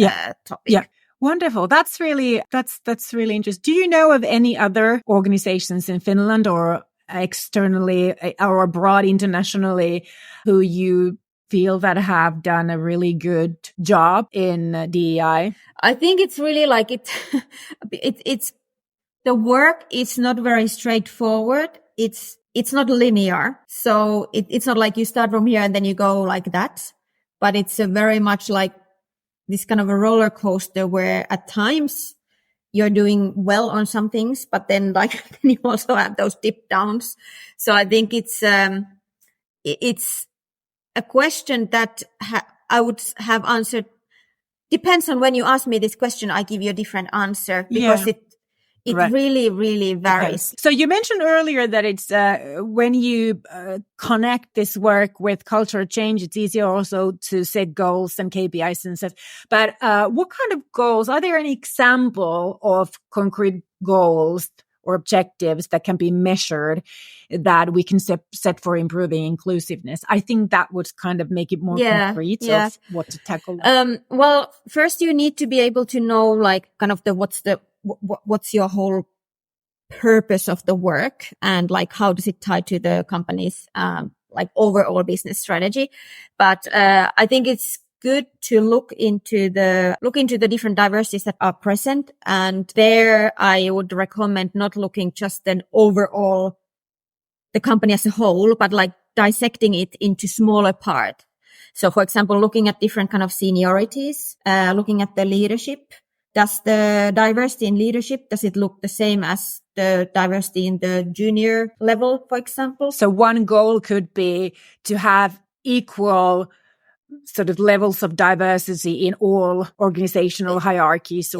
topic. Yeah. Wonderful. That's really interesting. Do you know of any other organizations in Finland or externally or abroad internationally who you feel that have done a really good job in DEI? I think it's really it's the work is not very straightforward. It's not linear. So it's not you start from here and then you go like that, but it's a very much this kind of a roller coaster where at times you're doing well on some things, but then then you also have those dip downs. So I think it's a question that I would have answered. Depends on when you ask me this question, I give you a different answer, because it really, really varies. Okay. So you mentioned earlier that it's when you connect this work with cultural change, it's easier also to set goals and KPIs and stuff. But what kind of goals? Are there any example of concrete goals or objectives that can be measured that we can set for improving inclusiveness? I think that would kind of make it more concrete of what to tackle. Well, first you need to be able to know kind of what's your whole purpose of the work, and how does it tie to the company's overall business strategy. But I think it's good to look into the different diversities that are present, and there I would recommend not looking just an overall the company as a whole, but dissecting it into smaller parts. So for example, looking at different kind of seniorities, looking at the leadership, does the diversity in leadership, does it look the same as the diversity in the junior level, for example? So one goal could be to have equal sort of levels of diversity in all organizational hierarchies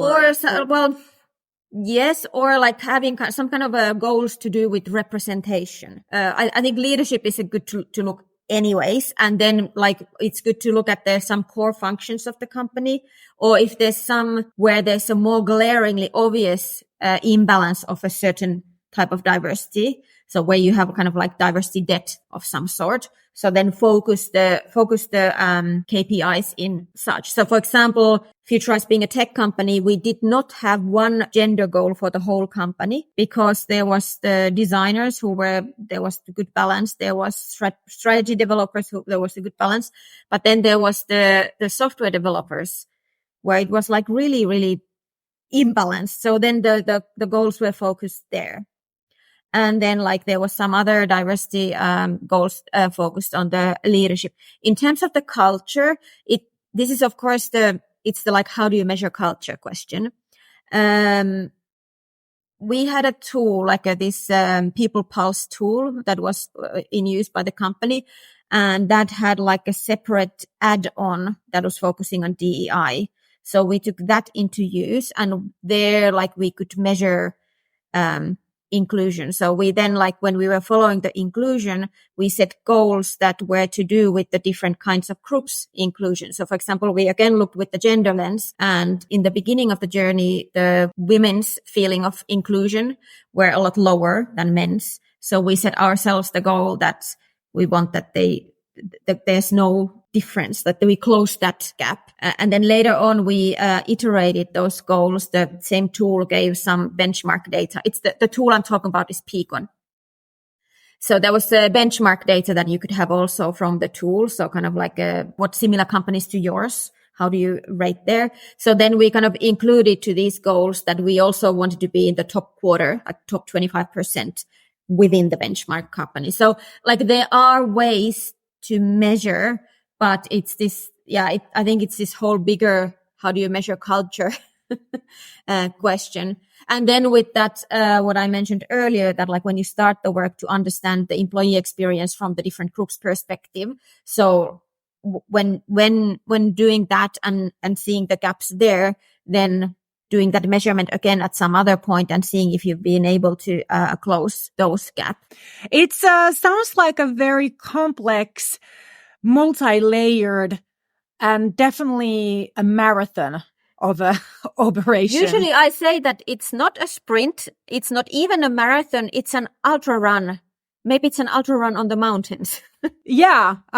yes, or like having some kind of goals to do with representation. I think leadership is a good to look anyways. And then like it's good to look at some core functions of the company, or if there's some where there's a more glaringly obvious imbalance of a certain type of diversity. So where you have kind of like diversity debt of some sort. So then focus the KPIs in such. So for example, Futurize being a tech company, we did not have one gender goal for the whole company because there was the designers there was the good balance. There was strategy developers there was a good balance. But then there was the software developers where it was like really, really imbalanced. So then the goals were focused there. And then like there was some other diversity goals focused on the leadership. In terms of the culture, this is of course it's the like how do you measure culture question. We had a tool like this People Pulse tool that was in use by the company, and that had like a separate add-on that was focusing on DEI. So we took that into use, and there like we could measure inclusion. So we then like when we were following the inclusion, we set goals that were to do with the different kinds of groups inclusion. So for example, we again looked with the gender lens, and in the beginning of the journey, the women's feeling of inclusion were a lot lower than men's. So we set ourselves the goal that we want that there's no difference, that we close that gap. And then later on, we iterated those goals. The same tool gave some benchmark data. It's the tool I'm talking about is Peakon. So there was benchmark data that you could have also from the tool. So kind of like what similar companies to yours, how do you rate there? So then we kind of included to these goals that we also wanted to be in the top quarter, like top 25% within the benchmark company. So like there are ways to measure, but it's this, I think it's this whole bigger, how do you measure culture question. And then with that, what I mentioned earlier, that like when you start the work to understand the employee experience from the different groups' perspective. So when doing that and seeing the gaps there, then doing that measurement again at some other point and seeing if you've been able to close those gaps. It sounds like a very complex, multi-layered, and definitely a marathon of a operation. Usually I say that it's not a sprint. It's not even a marathon. It's an ultra run. Maybe it's an ultra run on the mountains. Because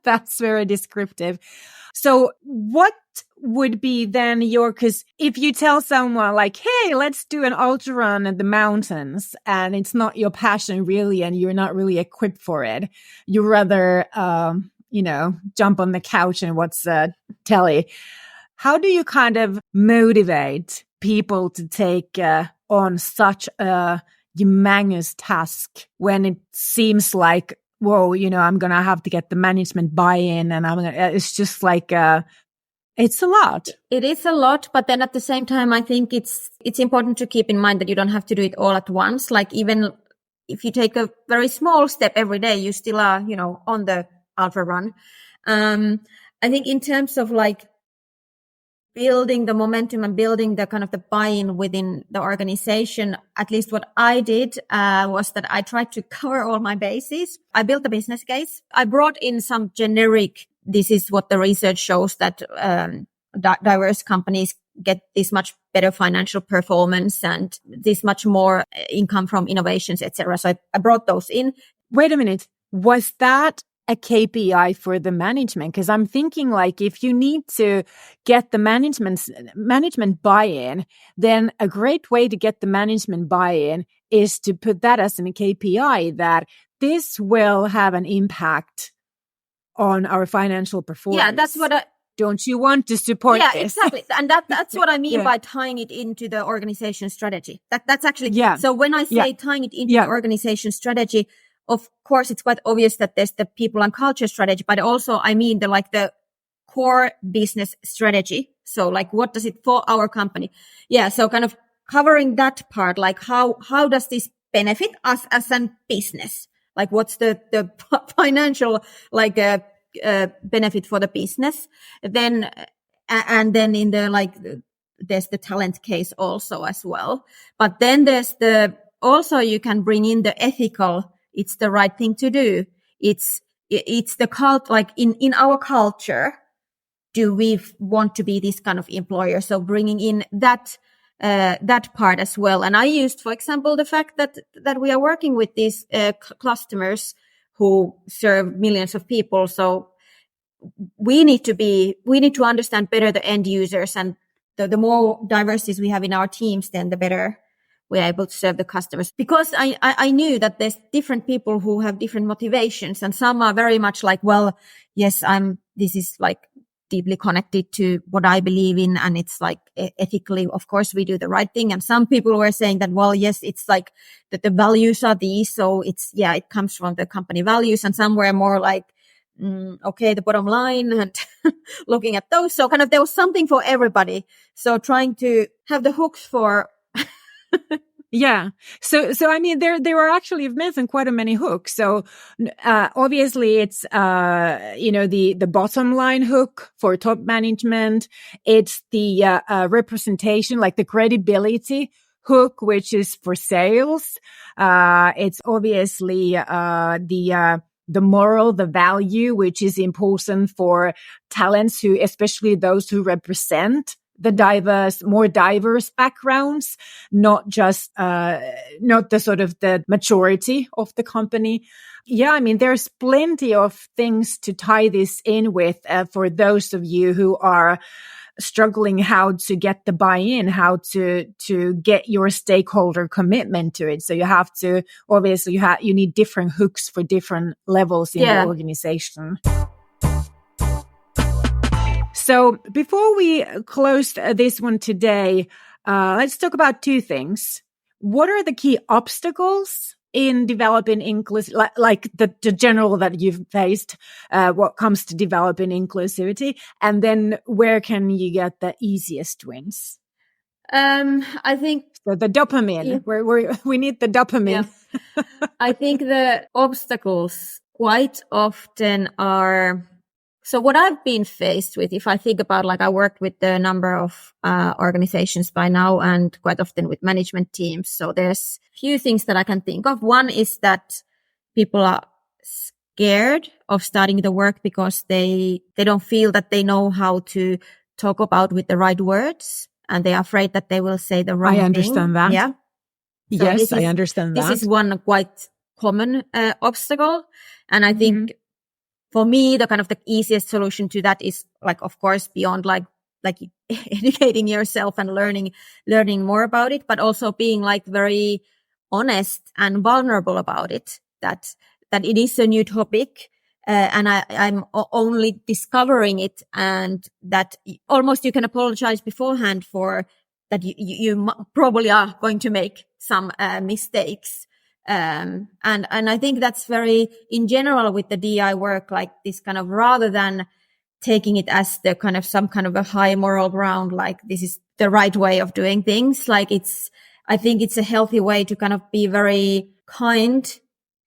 that's very descriptive. So what would be then because if you tell someone like, hey, let's do an ultra run in the mountains, and it's not your passion really, and you're not really equipped for it, you rather, jump on the couch and watch telly. How do you kind of motivate people to take on such a humongous task when it seems like, whoa, I'm going to have to get the management buy-in, and it's just like, it's a lot. It is a lot, but then at the same time, I think it's important to keep in mind that you don't have to do it all at once. Like even if you take a very small step every day, you still are, on the ultra run. I think in terms of like building the momentum and building the kind of the buy-in within the organization, at least what I did was that I tried to cover all my bases. I built a business case. I brought in some generic, this is what the research shows, that diverse companies get this much better financial performance and this much more income from innovations, etc. So I brought those in. Wait a minute. Was that a KPI for the management? Because I'm thinking like if you need to get the management buy-in, then a great way to get the management buy-in is to put that as a KPI, that this will have an impact on our financial performance. Yeah, that's what don't you want to support this? Yeah, exactly. And that's what I mean by tying it into the organization strategy. That's actually, so when I say tying it into the organization strategy, of course, it's quite obvious that there's the people and culture strategy, but also, I mean, the core business strategy. So like, what does it for our company? Yeah. So kind of covering that part, like how does this benefit us as a business? Like what's the financial, like, benefit for the business? Then, and then in the, like, there's the talent case also as well. But then there's also you can bring in the ethical, it's the right thing to do. It's the cult, like in our culture, do we want to be this kind of employer? So bringing in that part as well. And I used, for example, the fact that we are working with these customers who serve millions of people. So we need to understand better the end users, and the more diversities we have in our teams, then the better we're able to serve the customers. Because I knew that there's different people who have different motivations, and some are very much like, well, yes, this is like deeply connected to what I believe in, and it's like ethically, of course, we do the right thing. And some people were saying that, well, yes, it's like that the values are these, so it comes from the company values. And some were more like, okay, the bottom line, and looking at those. So kind of there was something for everybody. So trying to have the hooks for. Yeah. So I mean, there are actually, you've mentioned quite a many hooks. So, obviously it's, the bottom line hook for top management. It's the, representation, like the credibility hook, which is for sales. It's obviously, the moral, the value, which is important for talents who, especially those who represent the more diverse backgrounds, not just, not the sort of the majority of the company. Yeah, I mean, there's plenty of things to tie this in with, for those of you who are struggling how to get the buy-in, how to get your stakeholder commitment to it. So you have to, obviously you need different hooks for different levels in the organization. So before we close this one today, let's talk about two things. What are the key obstacles in developing like the general that you've faced, what comes to developing inclusivity? And then where can you get the easiest wins? I think so the dopamine, we need the dopamine. Yeah. I think the obstacles quite often are, so what I've been faced with, if I think about, like, I worked with a number of organizations by now, and quite often with management teams. So there's a few things that I can think of. One is that people are scared of starting the work because they don't feel that they know how to talk about with the right words, and they are afraid that they will say the wrong thing. I understand that. Yeah. So yes, I understand that. This is one quite common obstacle. And I think for me, the kind of the easiest solution to that is, like, of course, beyond like educating yourself and learning more about it, but also being like very honest and vulnerable about it, that it is a new topic. And I'm only discovering it, and that almost you can apologize beforehand for that. You probably are going to make some mistakes. And I think that's very, in general with the DI work, like this kind of, rather than taking it as the kind of some kind of a high moral ground, like this is the right way of doing things. Like I think it's a healthy way to kind of be very kind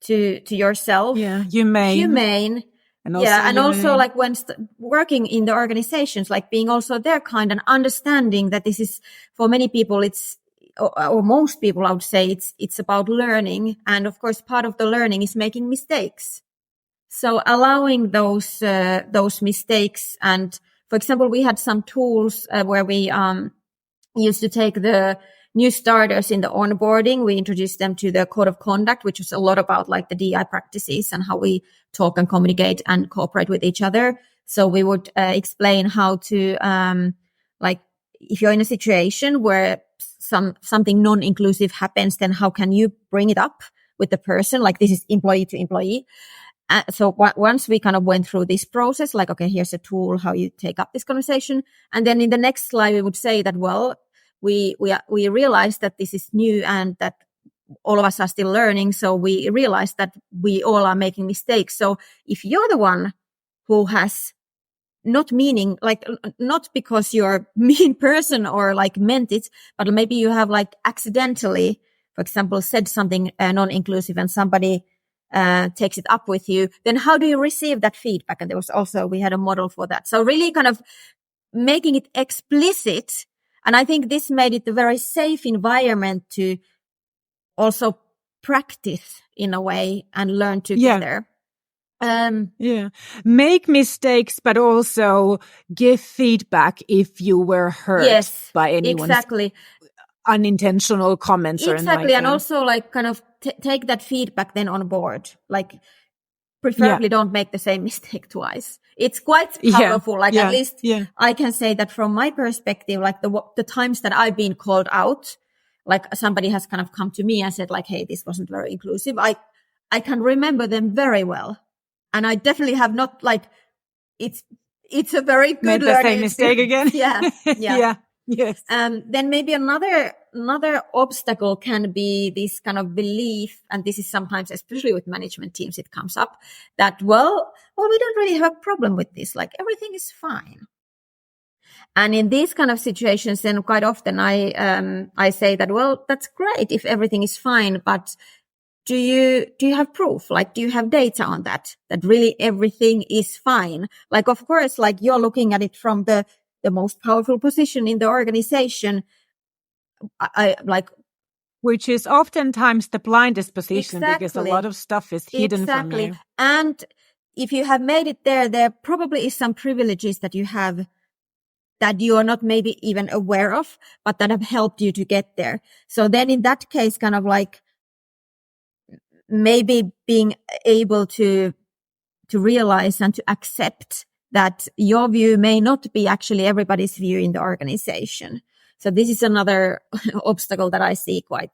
to yourself. Yeah. Humane. And also like when working in the organizations, like being also there kind and understanding that this is, for many people, it's, or most people, I would say it's about learning. And of course, part of the learning is making mistakes. So allowing those mistakes. And for example, we had some tools where we used to take the new starters in the onboarding. We introduced them to the code of conduct, which was a lot about like the DI practices and how we talk and communicate and cooperate with each other. So we would explain how to, like, if you're in a situation where something non-inclusive happens, then how can you bring it up with the person? Like, this is employee to employee. So once we kind of went through this process, like, okay, here's a tool, how you take up this conversation. And then in the next slide, we would say that, well, we realized that this is new and that all of us are still learning. So we realize that we all are making mistakes. So if you're the one who has not meaning, like not because you're a mean person or like meant it, but maybe you have like accidentally, for example, said something non-inclusive and somebody takes it up with you, then how do you receive that feedback? And there was also, we had a model for that. So really kind of making it explicit. And I think this made it a very safe environment to also practice in a way and learn together. Make mistakes, but also give feedback if you were hurt by anyone's unintentional comments or anything. And also like kind of take that feedback then on board. Like preferably don't make the same mistake twice. It's quite powerful. At least I can say that from my perspective, like the times that I've been called out, like somebody has kind of come to me and said like, hey, this wasn't very inclusive. I can remember them very well. And I definitely have not like, it's a very good made the same mistake again. Yes. Then maybe another obstacle can be this kind of belief, and this is sometimes, especially with management teams, it comes up that, well, we don't really have a problem with this. Like everything is fine. And in these kind of situations, then quite often I say that, well, that's great if everything is fine, but do you have proof? Like, do you have data on that really everything is fine? Like, of course, like you're looking at it from the most powerful position in the organization. Which is oftentimes the blindest position because a lot of stuff is hidden from you. And if you have made it there probably is some privileges that you have that you are not maybe even aware of, but that have helped you to get there. So then in that case, kind of like, maybe being able to realize and to accept that your view may not be actually everybody's view in the organization. So this is another obstacle that I see quite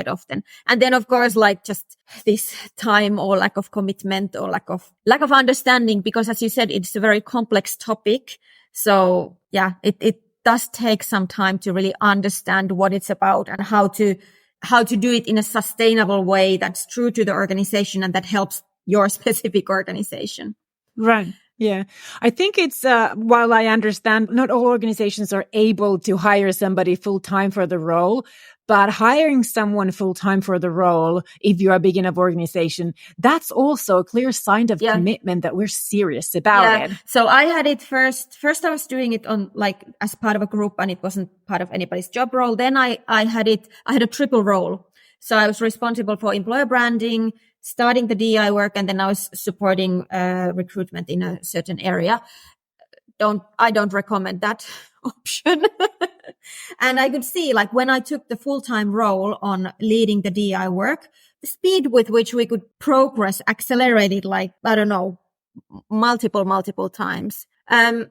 often. And then of course, like just this time or lack of commitment or lack of understanding, because as you said, it's a very complex topic. So yeah, it does take some time to really understand what it's about and how to do it in a sustainable way that's true to the organization and that helps your specific organization. Right. Yeah. I think it's, while I understand not all organizations are able to hire somebody full time for the role, but hiring someone full time for the role, if you are a big enough organization, that's also a clear sign of commitment that we're serious about it. So I had it first I was doing it on like as part of a group and it wasn't part of anybody's job role. Then I had a triple role. So I was responsible for employer branding, starting the DEI work, and then I was supporting recruitment in a certain area. I don't recommend that option. And I could see, like, when I took the full-time role on leading the DEI work, the speed with which we could progress accelerated, like, I don't know, multiple times.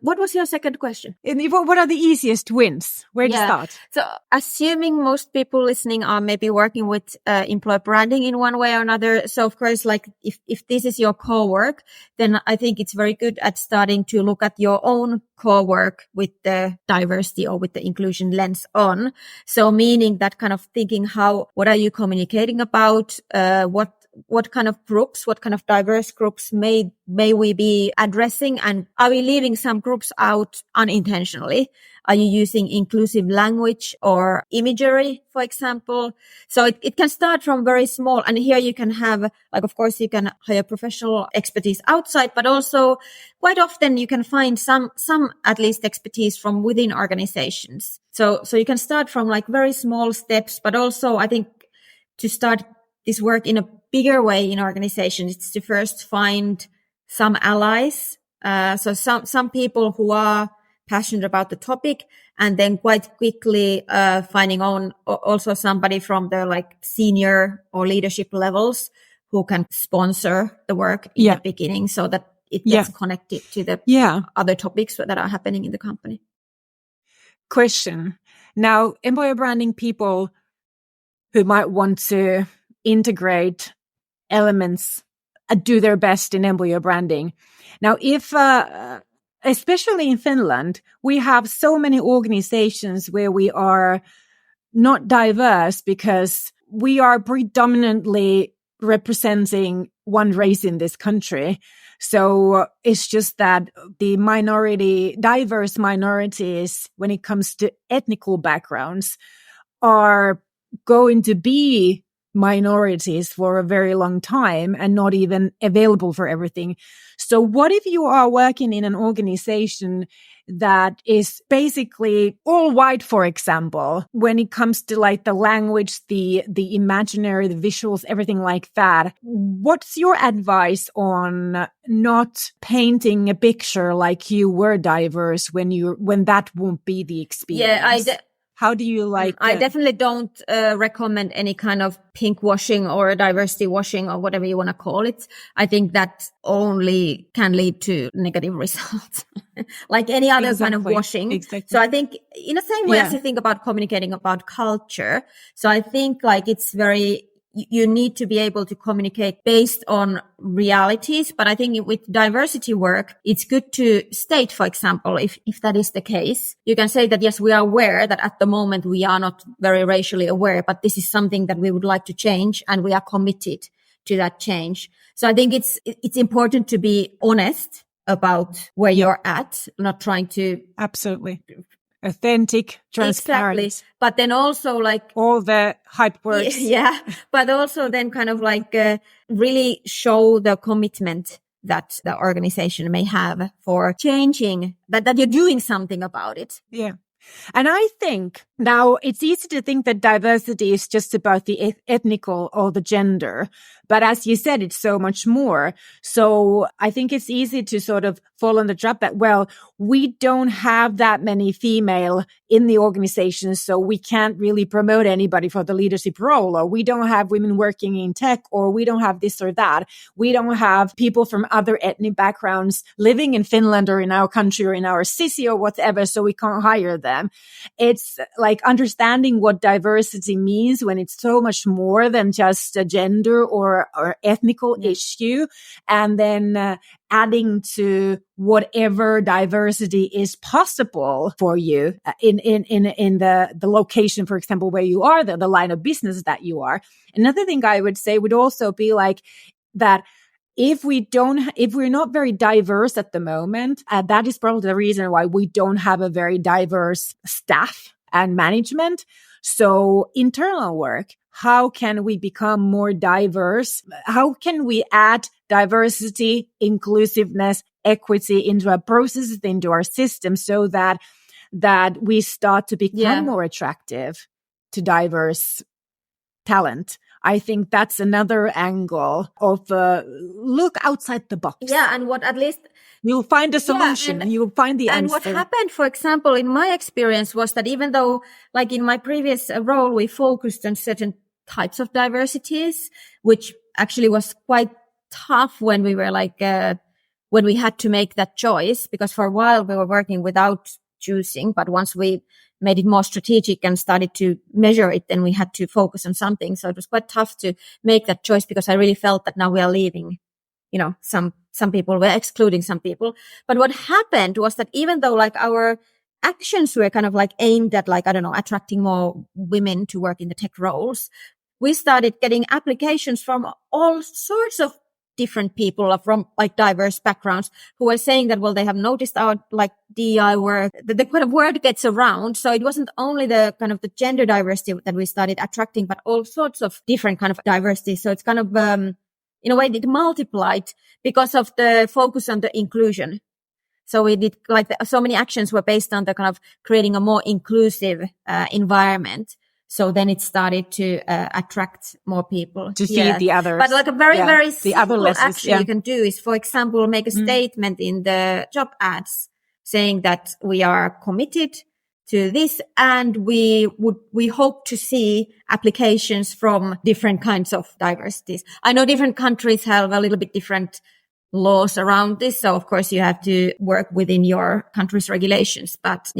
What was your second question? What are the easiest wins? Where to start? So assuming most people listening are maybe working with employer branding in one way or another. So of course, like if this is your core work, then I think it's very good at starting to look at your own core work with the diversity or with the inclusion lens on. So meaning that kind of thinking what are you communicating about? What kind of groups, what kind of diverse groups may we be addressing? And are we leaving some groups out unintentionally? Are you using inclusive language or imagery, for example? So it can start from very small. And here you can have, like, of course, you can hire professional expertise outside, but also quite often you can find some at least expertise from within organizations. So you can start from like very small steps, but also I think to start this work in a bigger way in organizations, it's to first find some allies. So some people who are passionate about the topic, and then quite quickly, finding also somebody from the like senior or leadership levels who can sponsor the work in the beginning so that it gets connected to the other topics that are happening in the company. Question. Now, employer branding people who might want to integrate elements, do their best in employer branding. Now, if, especially in Finland, we have so many organizations where we are not diverse because we are predominantly representing one race in this country. So it's just that the diverse minorities, when it comes to ethnical backgrounds, are going to be minorities for a very long time and not even available for everything. So what if you are working in an organization that is basically all white, for example, when it comes to like the language, the imaginary, the visuals, everything like that? What's your advice on not painting a picture like you were diverse when that won't be the experience? How do you I definitely don't recommend any kind of pink washing or diversity washing or whatever you want to call it. I think that only can lead to negative results, like any other kind of washing. Exactly. So I think in the same way as you think about communicating about culture, so I think like it's you need to be able to communicate based on realities. But I think with diversity work, it's good to state, for example, if that is the case, you can say that, yes, we are aware that at the moment we are not very racially aware, but this is something that we would like to change and we are committed to that change. So I think it's important to be honest about where you're at, not trying to. Absolutely. Authentic, transparent. Exactly. But then also like all the hype words. Yeah. But also then kind of like really show the commitment that the organization may have for changing that you're doing something about it. Yeah. And I think now it's easy to think that diversity is just about the ethnical or the gender. But as you said, it's so much more. So I think it's easy to sort of fall on the trap that, well, we don't have that many female in the organization, so we can't really promote anybody for the leadership role, or we don't have women working in tech, or we don't have this or that. We don't have people from other ethnic backgrounds living in Finland or in our country or in our city or whatever, so we can't hire them. It's like understanding what diversity means when it's so much more than just a gender or ethnical issue, and then adding to whatever diversity is possible for you in the location, for example, where you are, the line of business that you are. Another thing I would say would also be like that if we're not very diverse at the moment, that is probably the reason why we don't have a very diverse staff and management. So internal work, how can we become more diverse? How can we add diversity, inclusiveness, equity into our processes, into our system, so that we start to become more attractive to diverse talent? I think that's another angle of look outside the box. Yeah, and what at least you'll find a solution. You'll find the answer. And what happened, for example, in my experience was that even though, like in my previous role, we focused on certain types of diversities, which actually was quite tough when we were like, when we had to make that choice, because for a while we were working without choosing, but once we made it more strategic and started to measure it, then we had to focus on something. So it was quite tough to make that choice, because I really felt that now we are leaving, some people, we're excluding some people. But what happened was that even though like our actions were kind of like aimed at like, I don't know, attracting more women to work in the tech roles, we started getting applications from all sorts of different people from like diverse backgrounds who were saying that, well, they have noticed our like DEI work, the kind of word gets around. So it wasn't only the kind of the gender diversity that we started attracting, but all sorts of different kind of diversity. So it's kind of, in a way it multiplied because of the focus on the inclusion. So we did like so many actions were based on the kind of creating a more inclusive environment. So then it started to attract more people to see the others. But like a very, very simple action you can do is, for example, make a statement in the job ads saying that we are committed to this and we hope to see applications from different kinds of diversities. I know different countries have a little bit different laws around this. So of course you have to work within your country's regulations, but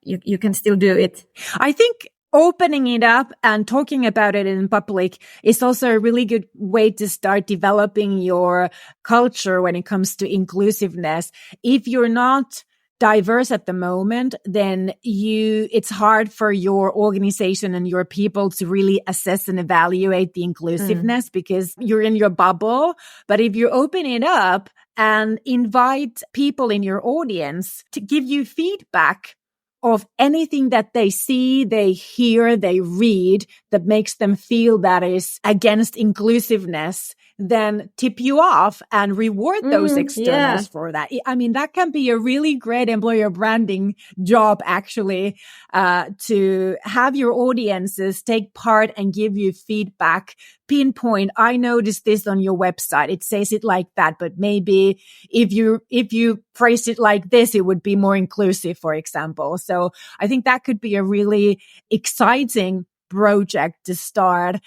you can still do it. I think opening it up and talking about it in public is also a really good way to start developing your culture when it comes to inclusiveness. If you're not diverse at the moment, then it's hard for your organization and your people to really assess and evaluate the inclusiveness because you're in your bubble. But if you open it up and invite people in your audience to give you feedback of anything that they see, they hear, they read that makes them feel that is against inclusiveness, then tip you off and reward those externals for that. I mean, that can be a really great employer branding job, actually, to have your audiences take part and give you feedback. Pinpoint, I noticed this on your website. It says it like that, but maybe if you phrase it like this, it would be more inclusive, for example. So I think that could be a really exciting project to start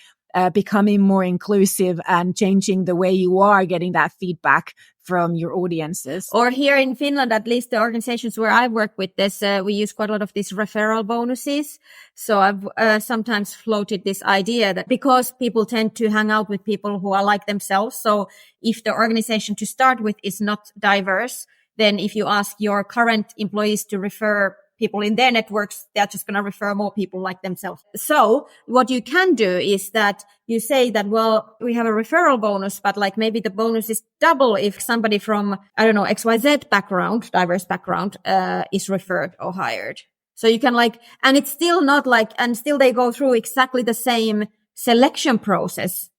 becoming more inclusive and changing the way you are getting that feedback from your audiences. Or here in Finland, at least the organizations where I work with this, we use quite a lot of these referral bonuses. So I've sometimes floated this idea that because people tend to hang out with people who are like themselves. So if the organization to start with is not diverse, then if you ask your current employees to refer people in their networks, they're just going to refer more people like themselves. So what you can do is that you say that, well, we have a referral bonus, but like maybe the bonus is double if somebody from, I don't know, XYZ background, diverse background, is referred or hired. So you can and it's still not and still they go through exactly the same selection process,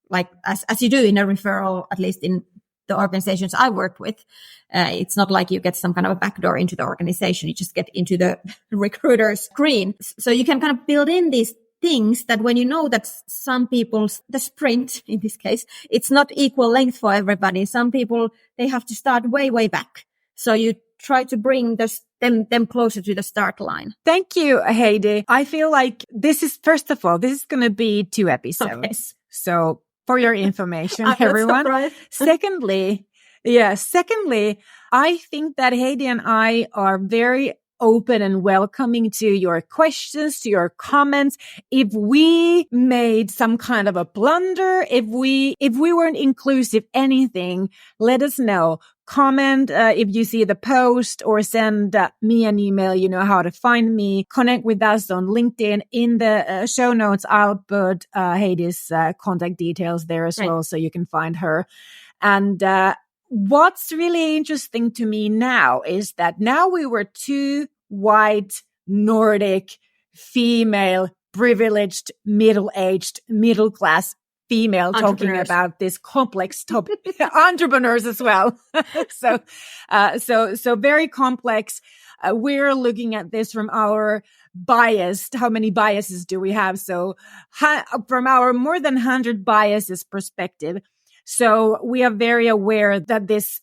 as you do in a referral, at least in the organizations I worked with. It's not like you get some kind of a backdoor into the organization. You just get into the recruiter screen. So you can kind of build in these things that when you know that some people's, the sprint in this case, it's not equal length for everybody. Some people, they have to start way, way back. So you try to bring them closer to the start line. Thank you, Heidi. I feel like first of all, this is going to be 2 episodes. Okay. So for your information, everyone. Secondly, I think that Heidi and I are very open and welcoming to your questions, to your comments. If we made some kind of a blunder, if we weren't inclusive, anything, let us know. Comment if you see the post, or send me an email. You know how to find me. Connect with us on LinkedIn. In the show notes, I'll put Heidi's contact details there as well, so you can find her. And what's really interesting to me now is that now we were 2 white, Nordic, female, privileged, middle-aged, middle-class female talking about this complex topic. Entrepreneurs as well. So very complex. We're looking at this from our biased. How many biases do we have? So from our more than 100 biases perspective. So we are very aware that this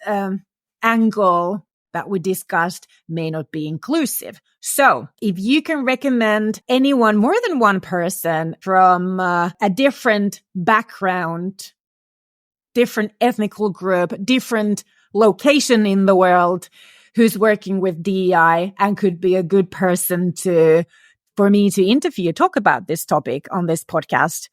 angle that we discussed may not be inclusive. So if you can recommend anyone, more than one person from a different background, different ethnical group, different location in the world, who's working with DEI and could be a good person for me to interview, talk about this topic on this podcast,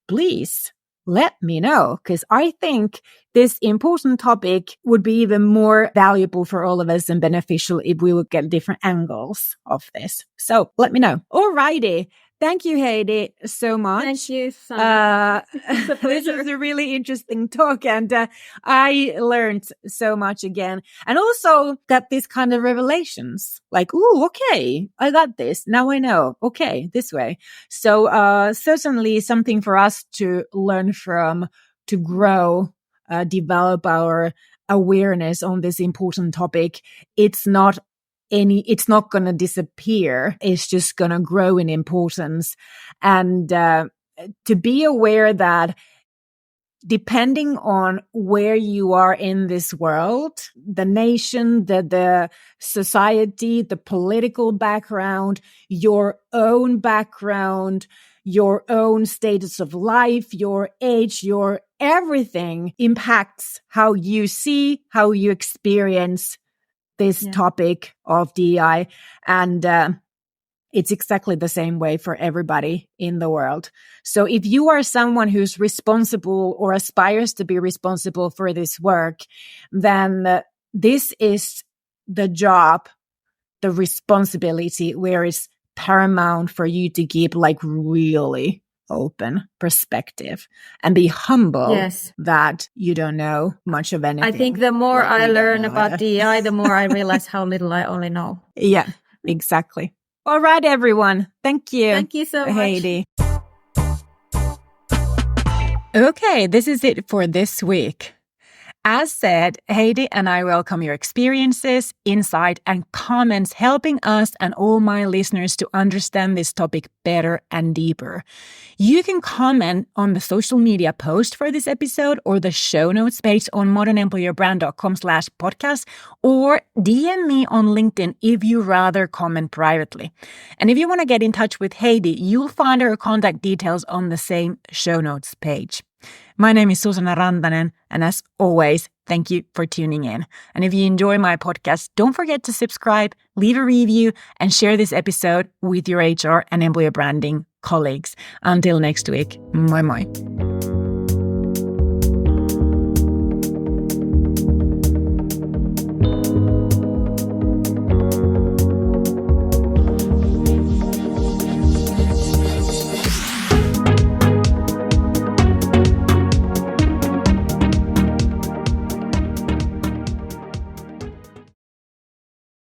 please let me know, because I think this important topic would be even more valuable for all of us and beneficial if we would get different angles of this. So let me know. Alrighty. Thank you, Heidi, so much. Thank you, Sandra. This is a really interesting talk, and I learned so much again. And also got these kind of revelations, like, ooh, okay, I got this. Now I know. Okay, this way. So certainly something for us to learn from, to grow, develop our awareness on this important topic. It's not going to disappear. It's just going to grow in importance. And to be aware that depending on where you are in this world, the nation, the society, the political background, your own background, your own status of life, your age, your everything impacts how you see, how you experience this topic of DEI. And it's exactly the same way for everybody in the world. So if you are someone who's responsible or aspires to be responsible for this work, then this is the job the responsibility where it's paramount for you to keep like really open perspective and be humble that you don't know much of anything. I think the more I learn about DEI, the more I realize how little I only know. Yeah, exactly. All right, everyone. Thank you. Thank you so much, Heidi. Okay, this is it for this week. As said, Heidi and I welcome your experiences, insight, and comments helping us and all my listeners to understand this topic better and deeper. You can comment on the social media post for this episode or the show notes page on modernemployerbrand.com/podcast or DM me on LinkedIn if you rather comment privately. And if you want to get in touch with Heidi, you'll find her contact details on the same show notes page. My name is Susanna Rantanen, and as always, thank you for tuning in. And if you enjoy my podcast, don't forget to subscribe, leave a review, and share this episode with your HR and employer branding colleagues. Until next week, moi moi.